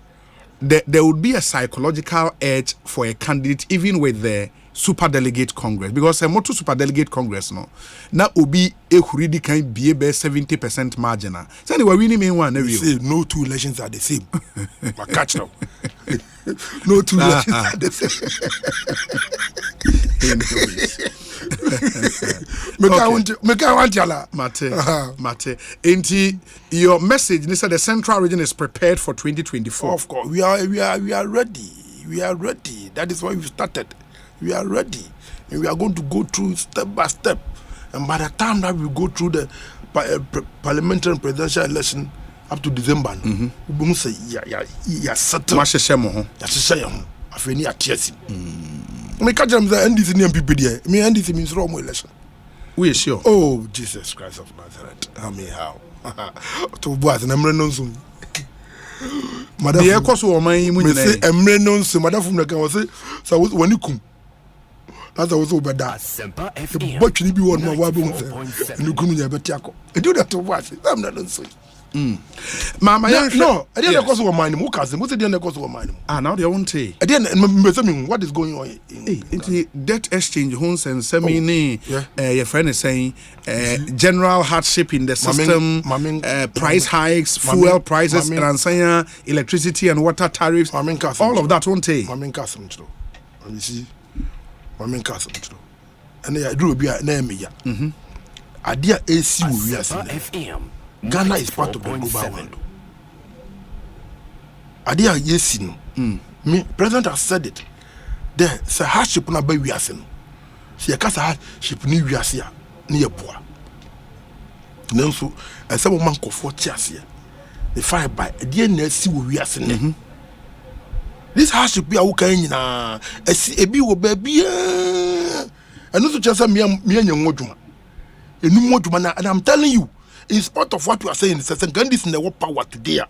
would be a psychological edge for a candidate even with the super delegate congress, because a motor super delegate congress no na obi ehuridi kan be 70% margin. So anyway, we need one say no two elections are the same. But catch now. No two elections are the same. Make I want yala. Mate. Enti your message, they said the central region is prepared for 2024. Of course, we are ready. We are ready. That is why we started. We are ready, and we are going to go through step by step. And by the time that we go through the parliamentary and presidential election up to December, we will say, yeah, settle. I've any tears. Me catch them the NDC MPP there. Me NDC means wrong election. We are sure. Oh, Jesus Christ of Nazareth. I mean how? To boys and I'm running soon. Madam, the course of my say Emre nonsense. Madam from the can say so when you come. That's also bad. But you be one more wabu and you come here betiako. I do that to watch. I'm not nonsense. Mama, no, I didn't cause of mine. What's the cause of mine? Now they won't say. I didn't. What is going on? Into debt exchange, homes and semi. Your friend is saying general hardship in the system, price hikes, fuel prices, and electricity and water tariffs. All of that won't say. You see, and I drew be a name. Idea AC we are seeing. Ghana is part of the global world. Idea yes, me president has said it. There, say hardship na be we are seeing. See a case hardship ni we are seeing near poor. Nanso, and some man go for cheers here. The fire by idea na see we are seeing. This hardship be a wukan na ebi wo baby. And also just me nyamodwuma. Enumodwuma and I'm telling you, in spite of what you are saying, the Gandhis in the world power today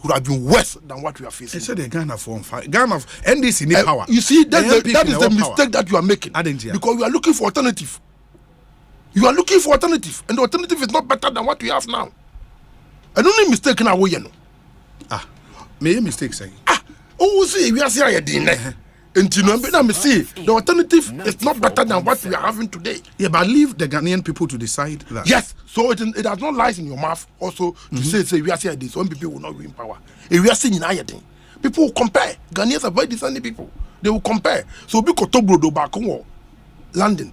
would have been worse than what we are facing. I said the Ghana form Ghana NDC need power. You see, that is the mistake that you are making. Because you are looking for alternative. You are looking for alternative, and the alternative is not better than what we have now. I don't need mistake in our way, you know. May mistake say. Oh, see, we are saying and you know, see, the alternative is not better than what we are having today. Yeah, but leave the Ghanaian people to decide that. Yes, so it does not lie in your mouth also to say we are saying this. Some people will not win power. If we are saying anything, people will compare. Ghanaians are very discerning people. They will compare. So because Tobrodo back home, London,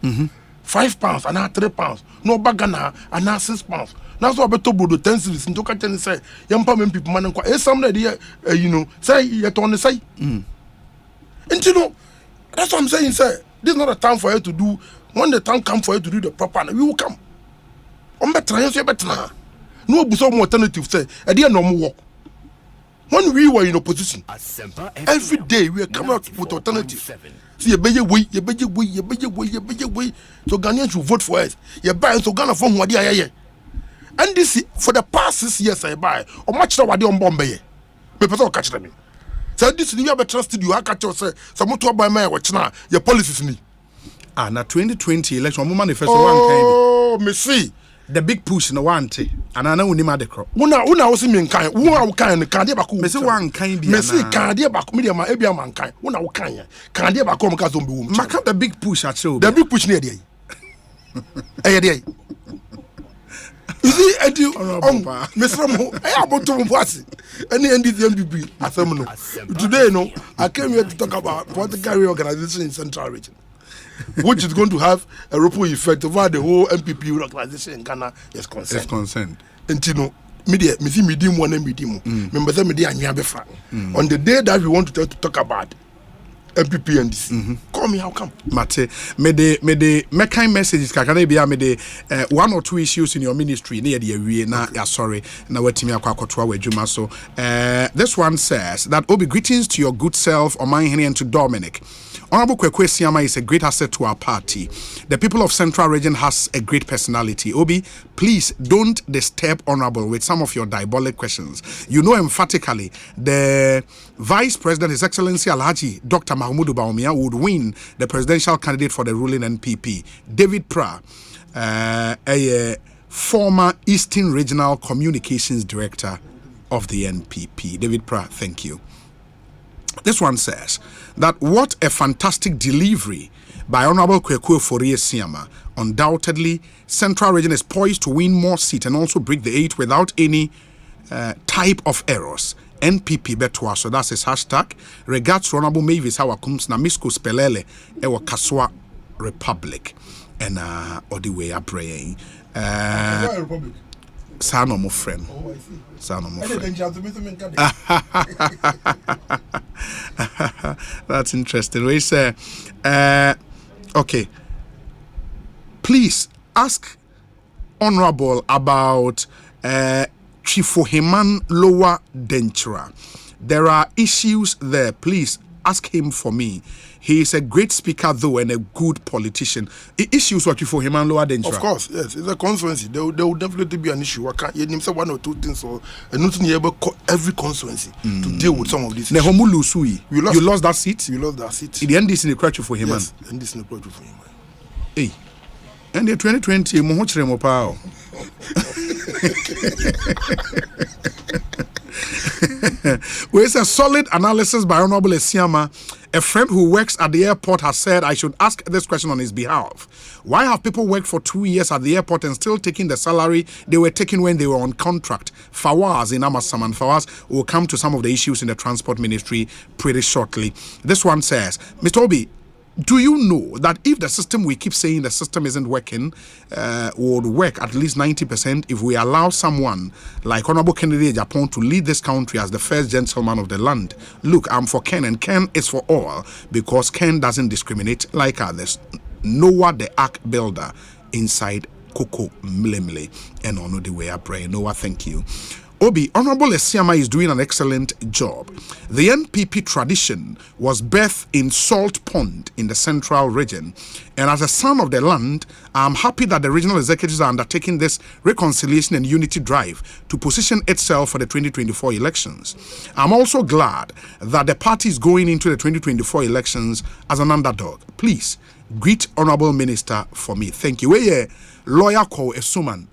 £5 and now £3. No bagana and now £6. That's what about Tobrodo 10 cities. And talk and say, young people man and some day, you know, say yet on the say. And you know, that's what I'm saying, sir. This is not a time for you to do. When the time comes for you to do the proper, we will come. I'm better, no some alternative, say, I didn't know more. When we were in opposition, every day we are coming out with alternative. See, you better way. So Ghanaians should vote for us. You buy so Ghana from what they are. And this for the past 6 years, I buy. Or much more what they on Bombay. People catch them. So this you have trusted you. I catch you say someone to buy my watch now. Your policies ni. Na 2020 election, mo manifesto one kind. Oh, me see. the big push no one te anana unima de kro una wo me nkan wo kan kan de bako me se wan kan bia me se kan de bako me de ma ebia man kan una wo kan de bako mo ka zombi wo maka the big push at show the big push ne dey dey you see edu Mr. Mo I about to pass any NDMPP asem no today no I came here to talk about political reorganization in Central Region which is going to have a ripple effect over the whole MPP organization in Ghana is concerned. And you know, media, me see medium one and medium. Remember the media and on the day that we want to talk about MPP and this. Call me, how come? Mate, me kind messages kakana bia me de one or two issues in your ministry near the area na ya sorry na wetimi akwakotoa wadwuma so this one says that Obi, greetings to your good self Oman Hene and to Dominic. Honorable Kwaku Asiamah is a great asset to our party. The people of Central Region has a great personality. Obi, please don't disturb Honorable with some of your diabolic questions. You know emphatically the Vice President, His Excellency Alhaji Dr. Mahmoud Bawumia, would win the presidential candidate for the ruling NPP. David Pra, a former Eastern Regional Communications Director of the NPP. David Pra, thank you. This one says that what a fantastic delivery by Honorable Kwaku Ofori Asiamah. Undoubtedly, Central Region is poised to win more seats and also break the 8 without any type of errors. NPP Betwa, so that's his hashtag. Regards to Honorable Mavis Hawakums na Misko Spelele ewa Kaswa Republic. And or the way I'm praying. Son of my friend. Son of my friend. That's interesting. We say, okay. Please ask Honorable about Chifoheman Lower Denchera. There are issues there. Please ask him for me. He is a great speaker, though, and a good politician. Issues what Chifoheman Lower Denchera? Of course, yes. It's a constituency. There will definitely be an issue. I can't say one or two things, or not able every constituency to deal with some of these issues. You lost that seat? You lost that seat. In the end, this in the crutch for him. Yes, and this in the crutch for him. Hey. And the 2020, Mohochre Mopao. With a solid analysis by Honorable Asiamah, a friend who works at the airport has said I should ask this question on his behalf. Why have people worked for 2 years at the airport and still taking the salary they were taking when they were on contract? Fawaz in Amassam, and Fawaz will come to some of the issues in the transport ministry pretty shortly. This one says, Mr. Obi, do you know that if the system we keep saying the system isn't working would work at least 90% if we allow someone like Honorable Kennedy Japan to lead this country as the first gentleman of the land? Look, I'm for Ken, and Ken is for all because Ken doesn't discriminate like others. Noah the Ark Builder inside Coco Mlemle and Ono the way I pray. Noah, thank you. Obi, Honorable Asiamah is doing an excellent job. The NPP tradition was birthed in Salt Pond in the Central Region. And as a son of the land, I'm happy that the regional executives are undertaking this reconciliation and unity drive to position itself for the 2024 elections. I'm also glad that the party is going into the 2024 elections as an underdog. Please, greet Honorable Minister for me. Thank you. We're lawyer called Esuman,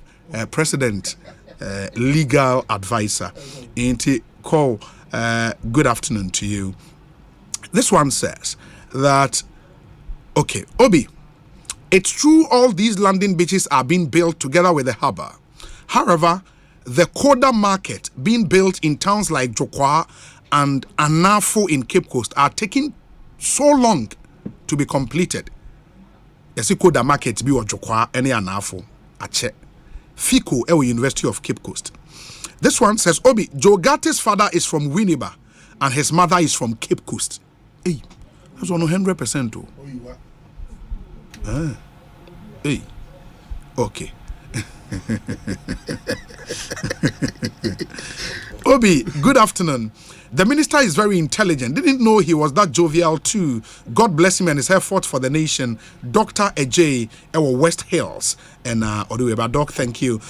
President. Legal advisor. Call. Good afternoon to you. This one says that, okay, Obi, it's true all these landing beaches are being built together with the harbor. However, the Koda market being built in towns like Jokwa and Anafo in Cape Coast are taking so long to be completed. Yes, Koda market be or Jokwa any Anafo. Ache. Fico, University of Cape Coast. This one says, Obi, Joe Gatti's father is from Winneba and his mother is from Cape Coast. Hey, that's 100% too. Hey, okay. Obi, good afternoon. The minister is very intelligent. Didn't know he was that jovial too. God bless him and his effort for the nation. Dr. Ajay, our West Hills. And Oduweba Doc, thank you.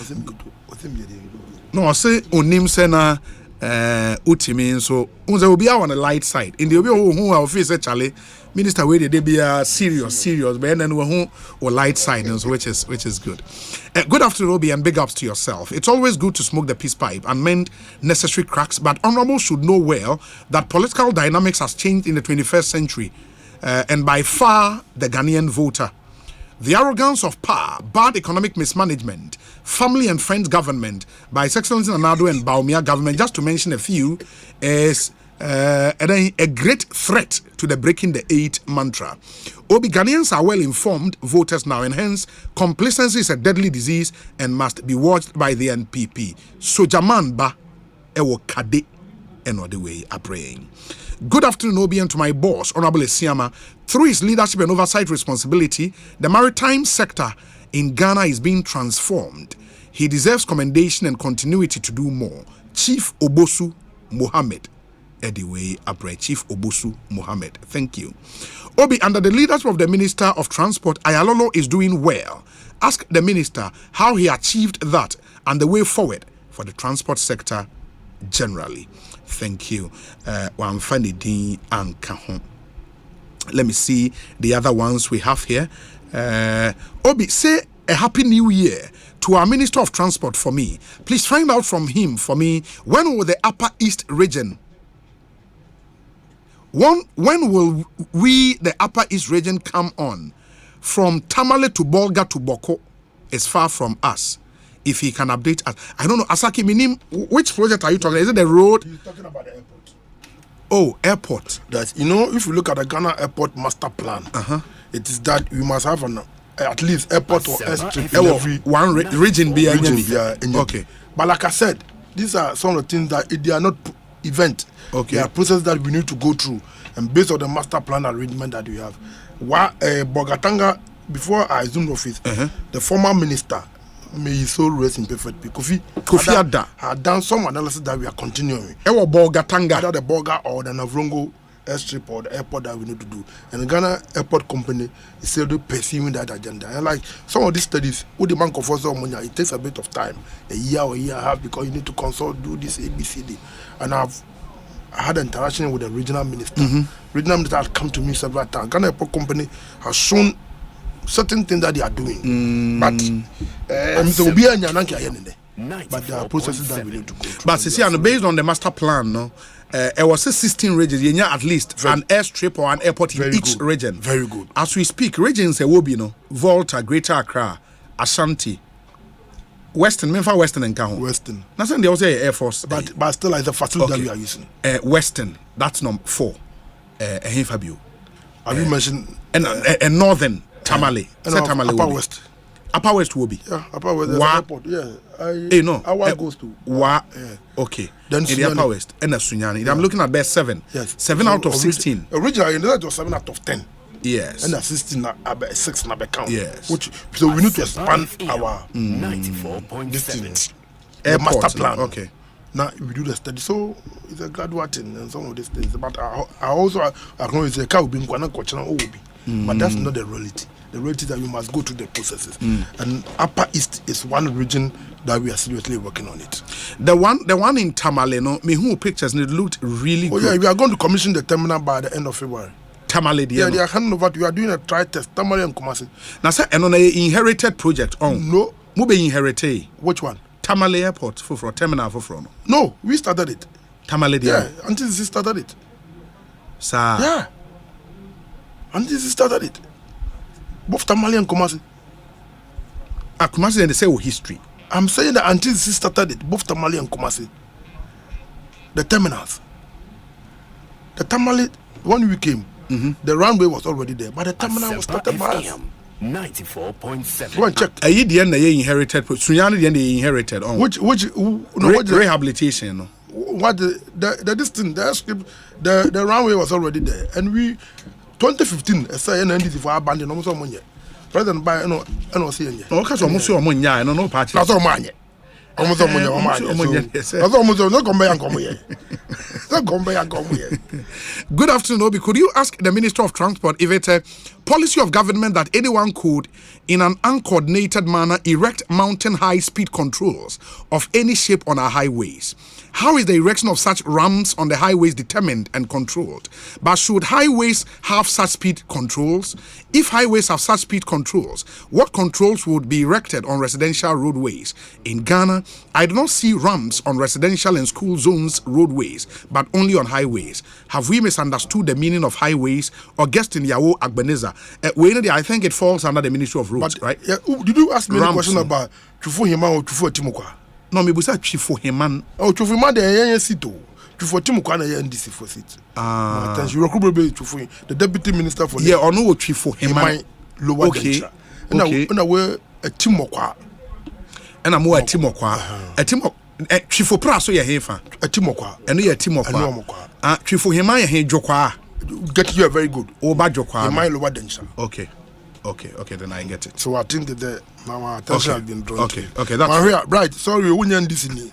No, I say Onim Sena Utimi so unza obi on the light side in the obi who office Charlie minister wey dey be serious but then who or light side so which is good. Good afternoon Obi, and big ups to yourself. It's always good to smoke the peace pipe and mend necessary cracks, but honorable should know well that political dynamics has changed in the 21st century and by far the Ghanaian voter. The arrogance of power, bad economic mismanagement, family and friends government by His Excellency Nanado and Baumia government, just to mention a few, is a great threat to the breaking the 8 mantra. Obi, Ghanaians are well informed voters now, and hence complacency is a deadly disease and must be watched by the NPP. So Jaman ba ewo kade eno the way are praying. Good afternoon, Obi, and to my boss, Honorable Asiamah. Through his leadership and oversight responsibility, the maritime sector in Ghana is being transformed. He deserves commendation and continuity to do more. Chief Obosu Mohammed. Anyway, Chief Obosu Mohammed. Thank you. Obi, under the leadership of the Minister of Transport, Ayalolo is doing well. Ask the Minister how he achieved that and the way forward for the transport sector generally. Thank you. Let me see the other ones we have here. Obi, say a happy new year to our Minister of Transport for me. Please find out from him for me, when will the Upper East region, when will we, the Upper East region, come on? From Tamale to Bolga to Boko is far from us. If he can update us. I don't know, Asaki Minim, which project are you talking about? Is it the road? He's talking about the airport. Oh, airport. That, you know, if you look at the Ghana airport master plan, it is that you must have at least airport or airstrip in every one region. Okay. But like I said, these are some of the things that they are not event. Okay. They are processes that we need to go through. And based on the master plan arrangement that we have. Bogatanga, before I assumed office, the former minister, may his soul rest in perfect peace, Kofi had done some analysis that we are continuing. Ewa Bogatanga. Either the Boga or the Navrongo airstrip or the airport that we need to do. And the Ghana Airport Company is still pursuing that agenda. And like some of these studies, with the bank of money, it takes a bit of time, a year or a year and a half, because you need to consult, do this ABCD. And I had an interaction with the regional minister. Regional minister has come to me several times. Ghana Airport Company has shown certain things that they are doing, but there are processes that we need to go through. But see, and based on the master plan, no, it was 16 regions. You at least an airstrip or an airport in each region. Very good. As we speak, regions will be Volta, Greater Accra, Ashanti, Western, Memphis, Western, and Kahon. Western. That's when they also Air Force. But still, like the facility that we are using. Western, that's number 4. Fabio. Have you mentioned and Northern? Tamale. Tamale Upper West. Upper West will be. Yeah, Upper West. There's an airport. Yeah. Our goes to. Yeah. Okay. Then in the Upper West. And Sunyani. I'm looking at best 7. Yes. 7 out of 16. Originally, that was 7 out of 10. Yes. And 16 6 na count. Yes. So we need to expand our 94.7 airport master plan. Okay. Now we do the study, so it's a graduate and some of these things. But I also acknowledge the car will be but that's not the reality. The reality is that we must go through the processes. And Upper East is one region that we are seriously working on it. The one in Tamale, no, me who pictures and it looked really good. Yeah, we are going to commission the terminal by the end of February. Tamale, yeah, they are handing over. We are doing a try test. Tamale and Kumasi. Now, sir, and on a inherited project. No, Mube inherited. Which one? Tamale Airport for terminal for. No, we started it. Tamale, yeah, until this started it. Sir. Yeah. Until this started it. Both Tamale and Kumasi. Kumasi and they say history. I'm saying that until this started it, both Tamale and Kumasi. The terminals. The Tamale, when we came, the runway was already there, but the terminal was started by us. 94.7. Go and check. Are you the end they inherited? Sunyani the end they inherited on which rehabilitation? No? What this thing, the script, the runway was already there, and we 2015. Say NNDC for abandon almost all money. President by no see. No, because almost all money. No party. That's all money. Almost all money. That's almost no come back and come here. Good afternoon, Obi. Could you ask the Minister of Transport if it's a policy of government that anyone could, in an uncoordinated manner, erect mountain high-speed controls of any shape on our highways? How is the erection of such ramps on the highways determined and controlled? But should highways have such speed controls? If highways have such speed controls, what controls would be erected on residential roadways? In Ghana, I do not see ramps on residential and school zones roadways, but only on highways. Have we misunderstood the meaning of highways? Or guest in Yawo Agbeneza? I think it falls under the Ministry of Roads, right? Yeah, did you ask me a question about Chufo Hima or Chufo Timokwa? No, me busa Chifo Heman. Oh, Chufo Hima de yen sito. Chufo Timokwa na yen DC for seat. Attention, you recruit Chufo, the deputy minister for. Yeah, or no Chifo Heman. Lower Dencha. And I wear a Timokwa. And I'm more a Timokwa. A Timok. Chifo Praso ya hefa. A Timokwa. And you a Timokwa. Chifo Hema ya he Jokwa. Get you a very good. Oba Jokwa. Hema lower Dencha. Okay, then I get it. So I think that my attention has been drawn. Okay, that's Maria, right. Sorry, you won't end this in you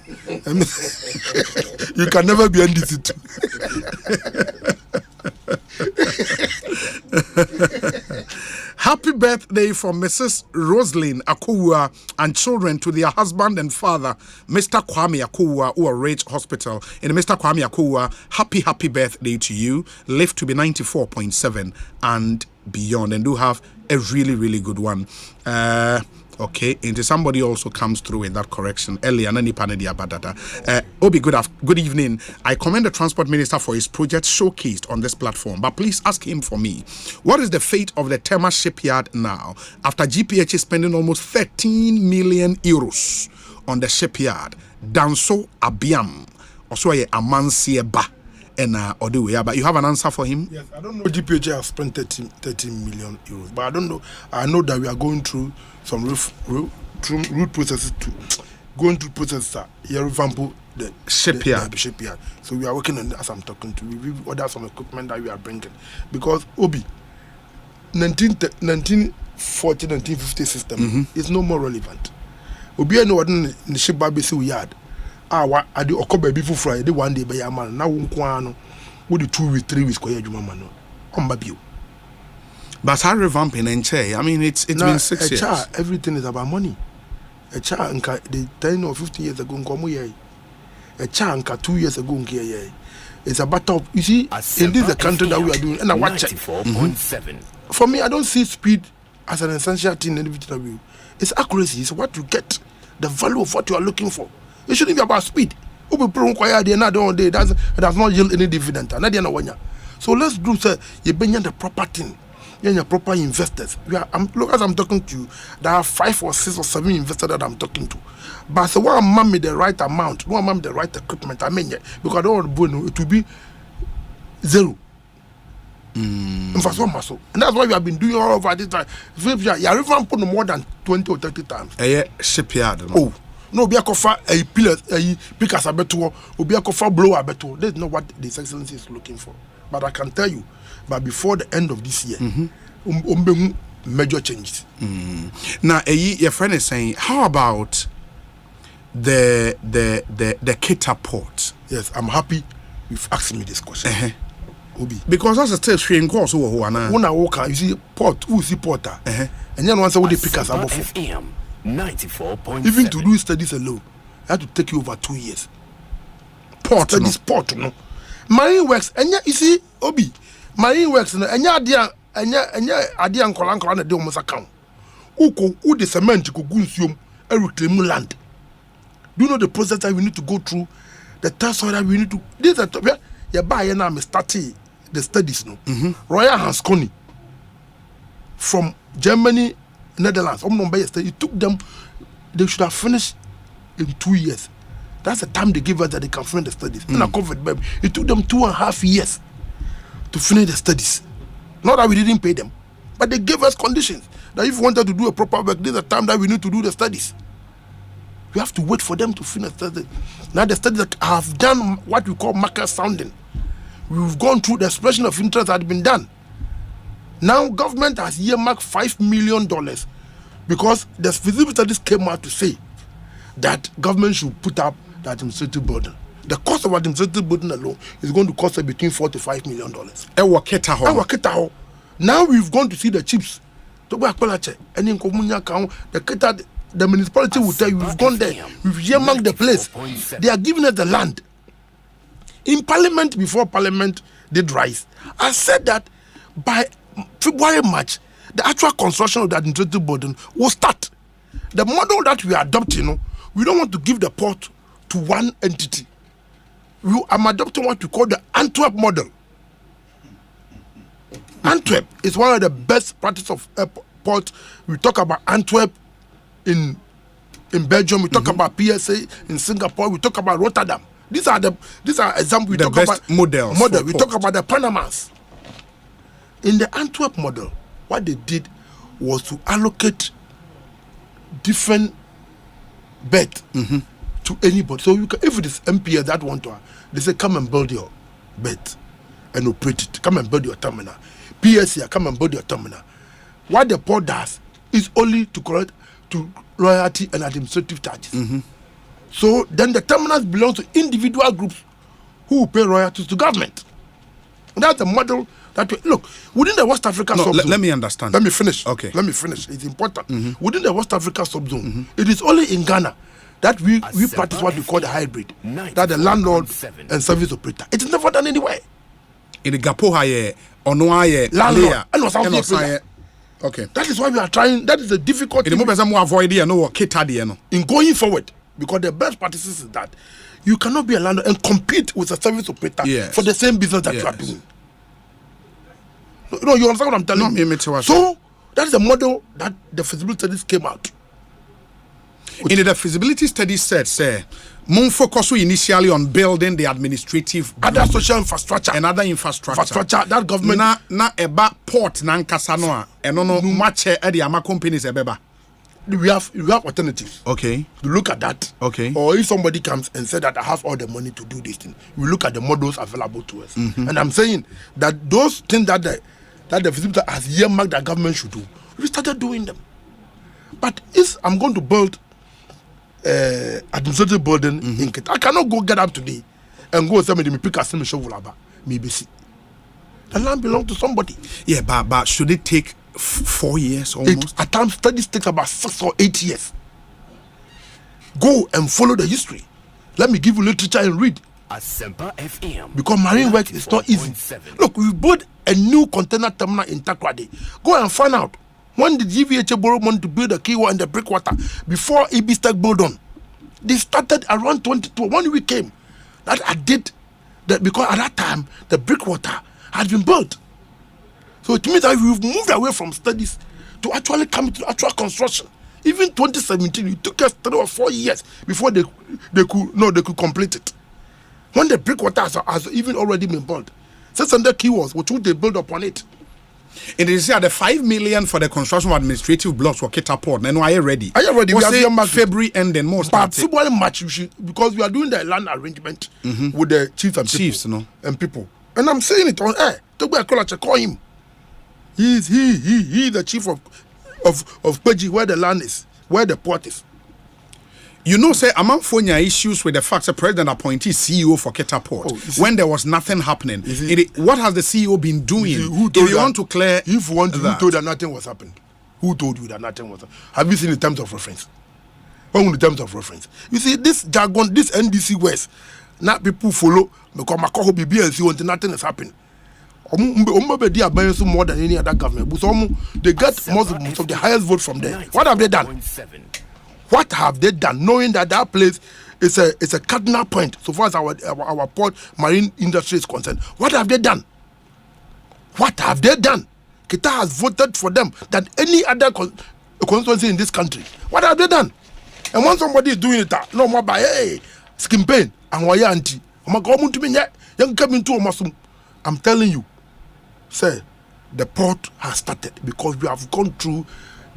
can never be NDC too. Happy birthday from Mrs. Roslyn Akowua and children to their husband and father, Mr. Kwame Akowua, who are Rage Hospital. And Mr. Kwame Akowua, happy birthday to you. Live to be 94.7 and beyond. And do have a really good one. Okay, and somebody also comes through in that correction earlier. Obi, good evening. I commend the Transport Minister for his project showcased on this platform, but please ask him for me. What is the fate of the Tema shipyard now after GPH is spending almost 13 million euros on the shipyard? Danso Abiam, also a Amansieba. And but you have an answer for him? Yes, I don't know. GPH has spent 13 million euros, but I don't know. I know that we are going through some root processes to going through processes. Here, example, the shipyard. So we are working on it as I'm talking to you. We order some equipment that we are bringing because Obi 1940 1950 system is no more relevant. Obi no one in the ship baby yard. I do a baby for Friday one day by a man. Now, one would do 2 weeks, 3 weeks, go ahead, man. On Babio. But how revamping and say, I mean, it's been 6 years. Everything is about money. A child, the 10 or 15 years ago, a child, 2 years ago, it's a battle. You see, in this country that we are doing, and I watch it. For me, I don't see speed as an essential thing in everything that we do. It's accuracy, it's what you get, the value of what you are looking for. It shouldn't be about speed. It does not yield any dividend. So let's do you bring the proper thing. You're proper investors. Look, as I'm talking to you, there are 5 or 6 or 7 investors that I'm talking to. But so one man with the right amount, one man with the right equipment, because I don't want it to be zero. And that's why we have been doing all over this time. You are even putting more than 20 or 30 times. Shipyard. Oh. No, be a cover a pillar, a pickers a better, or be a cover blower better. That's not what His Excellency is looking for. But I can tell you, but before the end of this year, major changes. Now, your friend is saying, how about the Kita port? Yes, I'm happy you've asked me this question. Obi. Because that's a still train course over you see port, who see porter, and then once I would pickers above 94.7. Even to do studies alone, it had to take you over 2 years. Port, no. Marine works, and you see, Obi, marine works, and idea and Kolan de almost account. Who the cement could consume and reclaim land. Do you know the process that we need to go through? The test that we need to. This is a buyer now, starting the studies. No, Royal Hansconi from Germany. Netherlands, it took them, they should have finished in 2 years. That's the time they give us that they can finish the studies. And I covered them. It took them 2.5 years to finish the studies. Not that we didn't pay them, but they gave us conditions that if we wanted to do a proper work, this is the time that we need to do the studies. We have to wait for them to finish the studies. Now the studies that have done what we call market sounding. We've gone through the expression of interest that had been done. Now, government has earmarked $5 million because the feasibility studies came out to say that government should put up that administrative burden. The cost of administrative burden alone is going to cost us between $4 to $5 million. Now we've gone to see the chiefs. The municipality will tell you we've gone there, we've earmarked the place. They are giving us the land. In Parliament, before Parliament did rise, I said that by February, March, the actual construction of the administrative burden will start. The model that we are adopting, we don't want to give the port to one entity. I'm adopting what we call the Antwerp model. Antwerp is one of the best practices of airport. We talk about Antwerp in Belgium. We talk about PSA in Singapore. We talk about Rotterdam. These are examples. We the talk best about models. We talk about the Panamas. In the Antwerp model, what they did was to allocate different beds to anybody. So if it is MPS that want to, they say come and build your bed and operate it. Come and build your terminal. PSA, come and build your terminal. What the port does is only to correct to royalty and administrative charges. So then the terminals belong to individual groups who pay royalties to government. And that's the model that we look within the West Africa subzone. Let me understand. Let me finish. Okay. Let me finish. It's important. Within the West Africa subzone, it is only in Ghana that we practice what we call the hybrid. That the landlord and service operator. It is never done anywhere. In the Gapo Onoaye landlord and okay. That is why we are trying. That is the difficulty. In going forward, because the best practices is that you cannot be a landlord and compete with a service operator for the same business that you are doing. No, you understand what I'm telling you? So that is the model that the feasibility studies came out. In the feasibility study said, Moon focus initially on building the administrative other social infrastructure and other infrastructure that government na eba port na nkasa no a eno no match e the ama companies ebeba. We have alternatives. Okay. To look at that. Okay. Or if somebody comes and said that I have all the money to do this thing, we look at the models available to us. And I'm saying that those things that the feasibility has earmarked that government should do, we started doing them. But if I'm going to build administrative burden in Kit, I cannot go get up today and go say me pick a semi shovel about maybe see. The land belongs to somebody. Yeah, but should it take 4 years almost? At times studies take about 6 or 8 years. Go and follow the history. Let me give you literature and read. Because marine work is not easy. Look, we built a new container terminal in Takrady. Go and find out. When did GVHA borrow money to build the quay and the breakwater before EB Stack built on? They started around 22. When we came, that I did that because at that time the breakwater had been built. So it means that we've moved away from studies to actually come to actual construction. Even 2017, it took us 3 or 4 years before they could complete it. When the breakwater has even already been built, 600 quays, which would they build upon it? It is the 5 million for the construction of administrative blocks for Keta Port. Then are you ready? Are you ready? We have February end and most. But February March, because we are doing the land arrangement with the chiefs and people. And I'm saying it on air. Call him. He's the chief of Peji, where the land is, where the port is. You know, say among Fonya issues with the fact the president appointed CEO for Keta Port when there was nothing happening. What has the CEO been doing? If you want to clear, who told that nothing was happening? Who told you that nothing was happening? Have you seen the terms of reference? When the terms of reference? You see this jargon, this NDC West. Now people follow because Mako BBNC until nothing is happening. More than any other government. They get most of the highest vote from there. What have they done? What have they done? Knowing that place is a cardinal point so far as our port marine industry is concerned. What have they done? What have they done? Kita has voted for them than any other constituency in this country. What have they done? And when somebody is doing it, no more by skin pain and why auntie. I'm telling you, sir, the port has started because we have gone through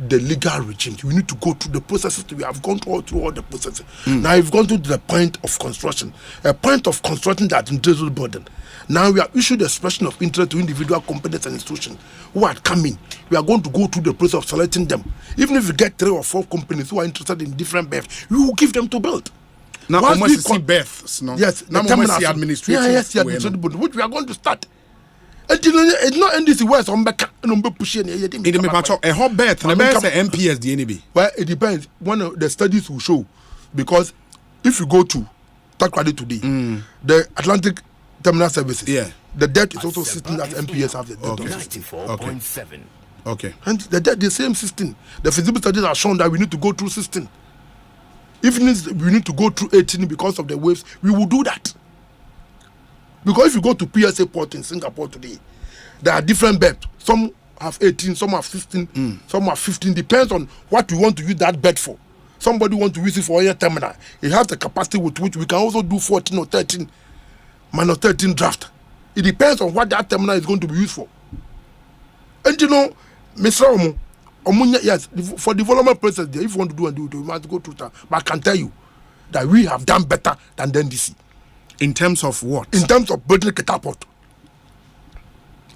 the legal regime. We need to go through the processes. We have gone through all the processes. Now we've gone to the point of construction. A point of construction that individual burden. Now we have issued expression of interest to individual companies and institutions who are coming. We are going to go through the process of selecting them. Even if we get 3 or 4 companies who are interested in different BEF, we will give them to build. Now Once we almost see births, no? Yes, now the almost see terminals. administrative. Yes, the administrative body, which we are going to start. It's not NDC where some back and pushing it. In the matter, a hot birth, and a birth MPS DNB. Well, it depends. One of the studies will show, because if you go to Takrady today, the Atlantic Terminal Services, the debt is also sitting as MPS have the debt. Okay. 94.7. Okay. And the debt, the same system. The feasibility studies are shown that we need to go through 16. If we need to go through 18 because of the waves, we will do that. Because if you go to PSA port in Singapore today, there are different beds. Some have 18, some have 16, some have 15. Depends on what you want to use that bed for. Somebody want to use it for a terminal. It has the capacity with which we can also do 14 or 13, minus 13 draft. It depends on what that terminal is going to be used for. And you know, Mr. Yes, for development process, if you want to do and do it, you must go through that. But I can tell you that we have done better than the NDC. In terms of what? In terms of building a catapult.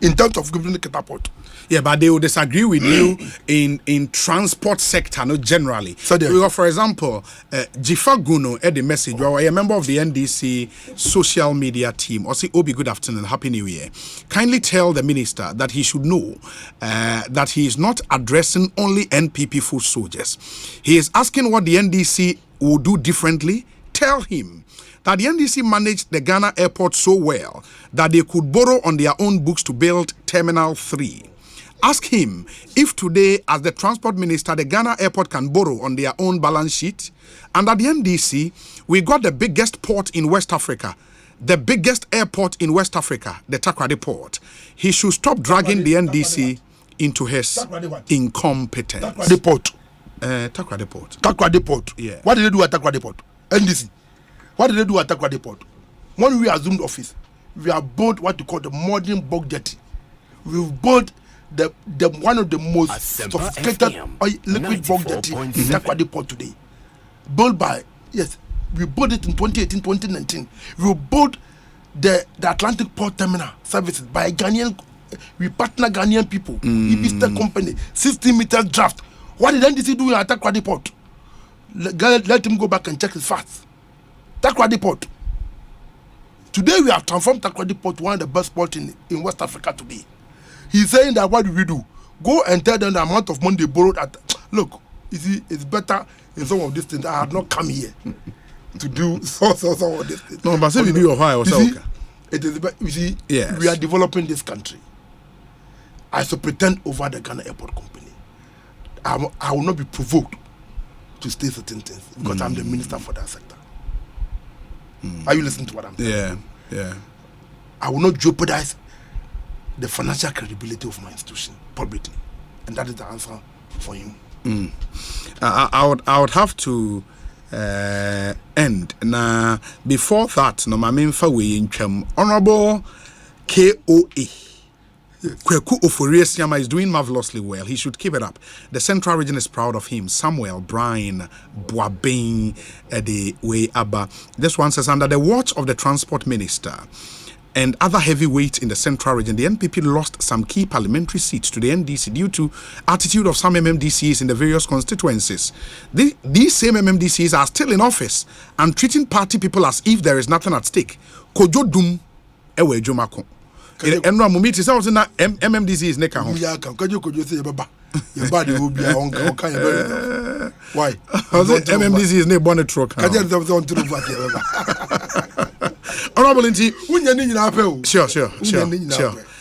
In terms of building a catapult. Yeah, but they will disagree with you in transport sector, no, generally. So for example, Jifa Guno had a message. You are a member of the NDC social media team. Or say, Obi, good afternoon, happy new year. Kindly tell the minister that he should know that he is not addressing only NPP foot soldiers. He is asking what the NDC will do differently. Tell him that the NDC managed the Ghana airport so well that they could borrow on their own books to build Terminal 3. Ask him if today, as the transport minister, the Ghana airport can borrow on their own balance sheet. And at the NDC, we got the biggest port in West Africa, the biggest airport in West Africa, the Takrady port. He should stop dragging the NDC into his incompetence. Takrady port. Takrady port. Takrady port. Yeah. What did they do at Takrady port? NDC. What did they do at Takrady port? When we assumed office, we have built what you call the modern bulk jetty. We've built the one of the most sophisticated liquid bulk jetty in Takrady port today. Built by, yes, we built it in 2018, 2019. We built the Atlantic Port Terminal Services by Ghanaian, we partner Ghanaian people, Ibista company, 60 meters draft. What did NDC do at Takrady port? Let him go back and check his facts. Takrady port. Today we have transformed Takrady port to one of the best ports in West Africa today. He's saying that what do we do? Go and tell them the amount of money they borrowed at. Look, you see, it's better in some of these things. I had not come here to do some of these things. No, but say we do your high or okay. It is. You see, yes. We are developing this country. I shall pretend over the Ghana Airport Company. I will not be provoked to say certain things because I'm the minister for that sector. Are you listening to what I'm saying? Yeah. I will not jeopardize the financial credibility of my institution publicly, and that is the answer for him. I would have to end now. Before that, no, my main we in Honorable KOA. Kwaku Ofori Asiamah is doing marvelously well. He should keep it up. The Central Region is proud of him. Samuel, Brian, Boabeng, the way Abba. This one says, under the watch of the Transport Minister and other heavyweights in the Central Region, the NPP lost some key parliamentary seats to the NDC due to attitude of some MMDCs in the various constituencies. These same MMDCs are still in office and treating party people as if there is nothing at stake. Kojo dum ewe jomako. And no moment is out in that MMDC is neck. Yeah, can you say baba? Your body will be on kind of why? MMDC is near bonnet truck. Can you tell them to Honorable Inti, when you need apple. Sure.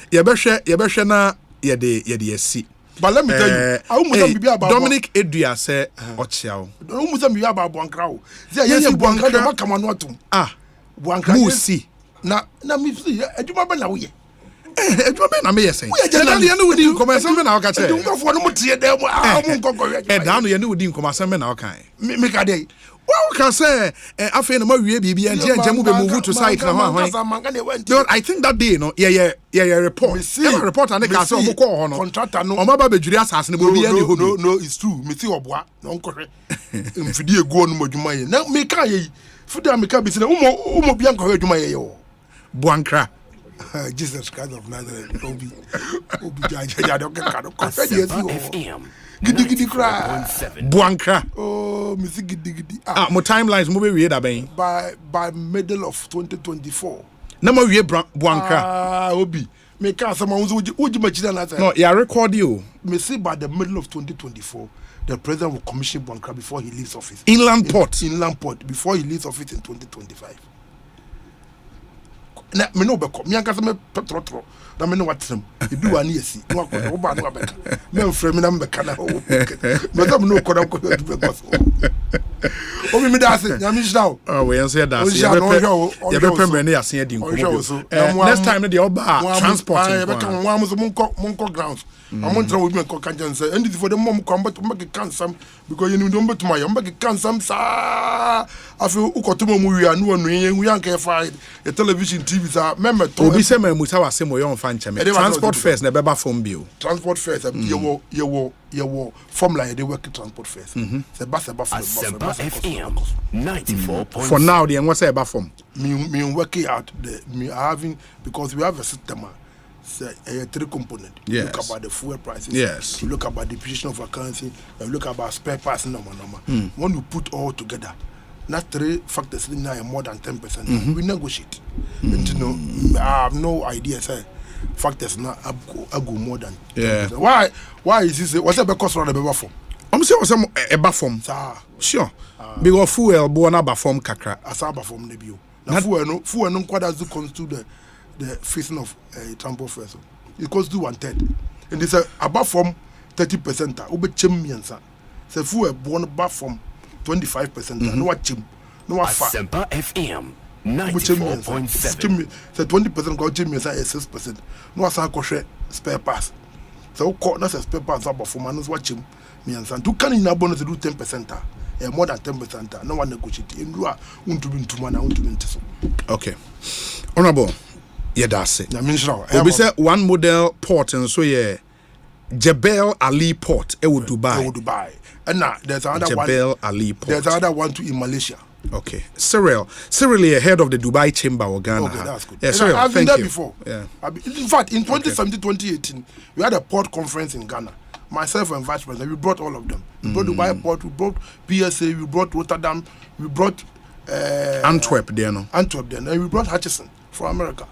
Yabesha na yede si. But let me tell you, I almost be about Dominic Edria say Ochiao. Almost be about Buankra. Yes, Buankra, come on, what? Buankra, Musi. Na me see, I do my best. Na me yesen. We no wudi nkomasem na oka che. Do go for no tie dem ah mo nkoko. Da no ye no wudi nkomasem na oka. Me ka dey. Well, can say after no wie bibi and jamu be move to site na ho. I think that day no report. Report and ka say omo ko ho no. Contractor no. Omo ba bedwuri asase ne bo bia ni ho. No, it's true. Me see oboa no nkore. Mfidi egu onu madwuma ye. Na me ka ye. Fuda me ka bi se umo bia nkore adwuma ye yo. Buankra. Jesus Christ of Nazareth, Obi FM. Gidi cry. Buankra. Oh. Oh, Missy Giddy. Mo timelines mo be wie da ben. By middle of 2024. Na mo wie Buankra. Obi. Me can someone who's machine na say. No, ya record you. Me say by the middle of 2024, the president will commission Buankra before he leaves office. Inland Port before he leaves office in 2025. Na me no be come. Me anka say me petrotro. Na me no watem. E bi wa na yesi. No akodo wo ba no abeka. Me mfrɛ me na me ka na o. Me say me no koda ko do be go so. O mi da say, nya mi shida o. Oh, we answer that. You be pembe na yasen adi nko. Next time the oba transport. I be kan wa mo so monko grounds. I'm trying to make a say, and for the mom come but make can some because you don't bet my make can some sa. I feel Ukotomo we are no we are fight a television TV sa member to Obi se me musa wa se mo yon fan cheme. Transport first na beba form bill. Transport first you wo formula they work transport first. Se ba FM 94. For now the enwa say eba form. Me working out the me having because we have a system. A three component. Yes. Look about the fuel prices. Yes. You look about the depreciation of our currency. You look about spare parts. When you put all together, not three factors now more than 10%. We negotiate. And you know, I have no idea. Say factors now I go more than 10%. Why is this? What's the cost of the better form? I'm saying what's a bad form. Sure. Because fuel bona ba form kakra. Asaba form the bio. Now fuel no quite do constitute the facing of transport first. It goes to 1/3. And it's above from 30%. Obe chimmiansa. Se fu e born above from 25%. No what chim. No what fat. Asempa FM 94.7. Se 20% go chimmiansa is 6%. No what san share spare parts. So ko na spare parts above from manus what chim miansa. Tu can in bonus to do 10%. More than 10%. No one negotiate. In do unto be to man unto be so. Okay. Honorable. Yeah, that's it. We say one model port and so yeah, Jebel Ali Port. It would Dubai. And now there's another Jebel Ali Port. There's another one too in Malaysia. Okay, Cyril head of the Dubai Chamber of Ghana. Okay, that's good. Yeah, Cyril, I've been there you. before. Yeah. In fact, in 2017-2018, we had a port conference in Ghana. Myself and Vice President, we brought all of them. We brought Dubai Port, we brought PSA, we brought Rotterdam, we brought Antwerp, and we brought Hutchison from America.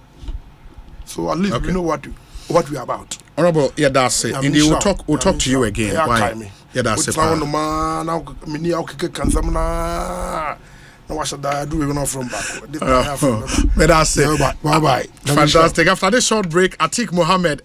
So at least we know what we're about. Honorable, yeah, that's it. Indeed, we'll talk to you again. Why? Yeah, that's it. Now, what should I do? We're not from back. But that's it. Bye bye. Fantastic. After this short break, Atik Mohammed,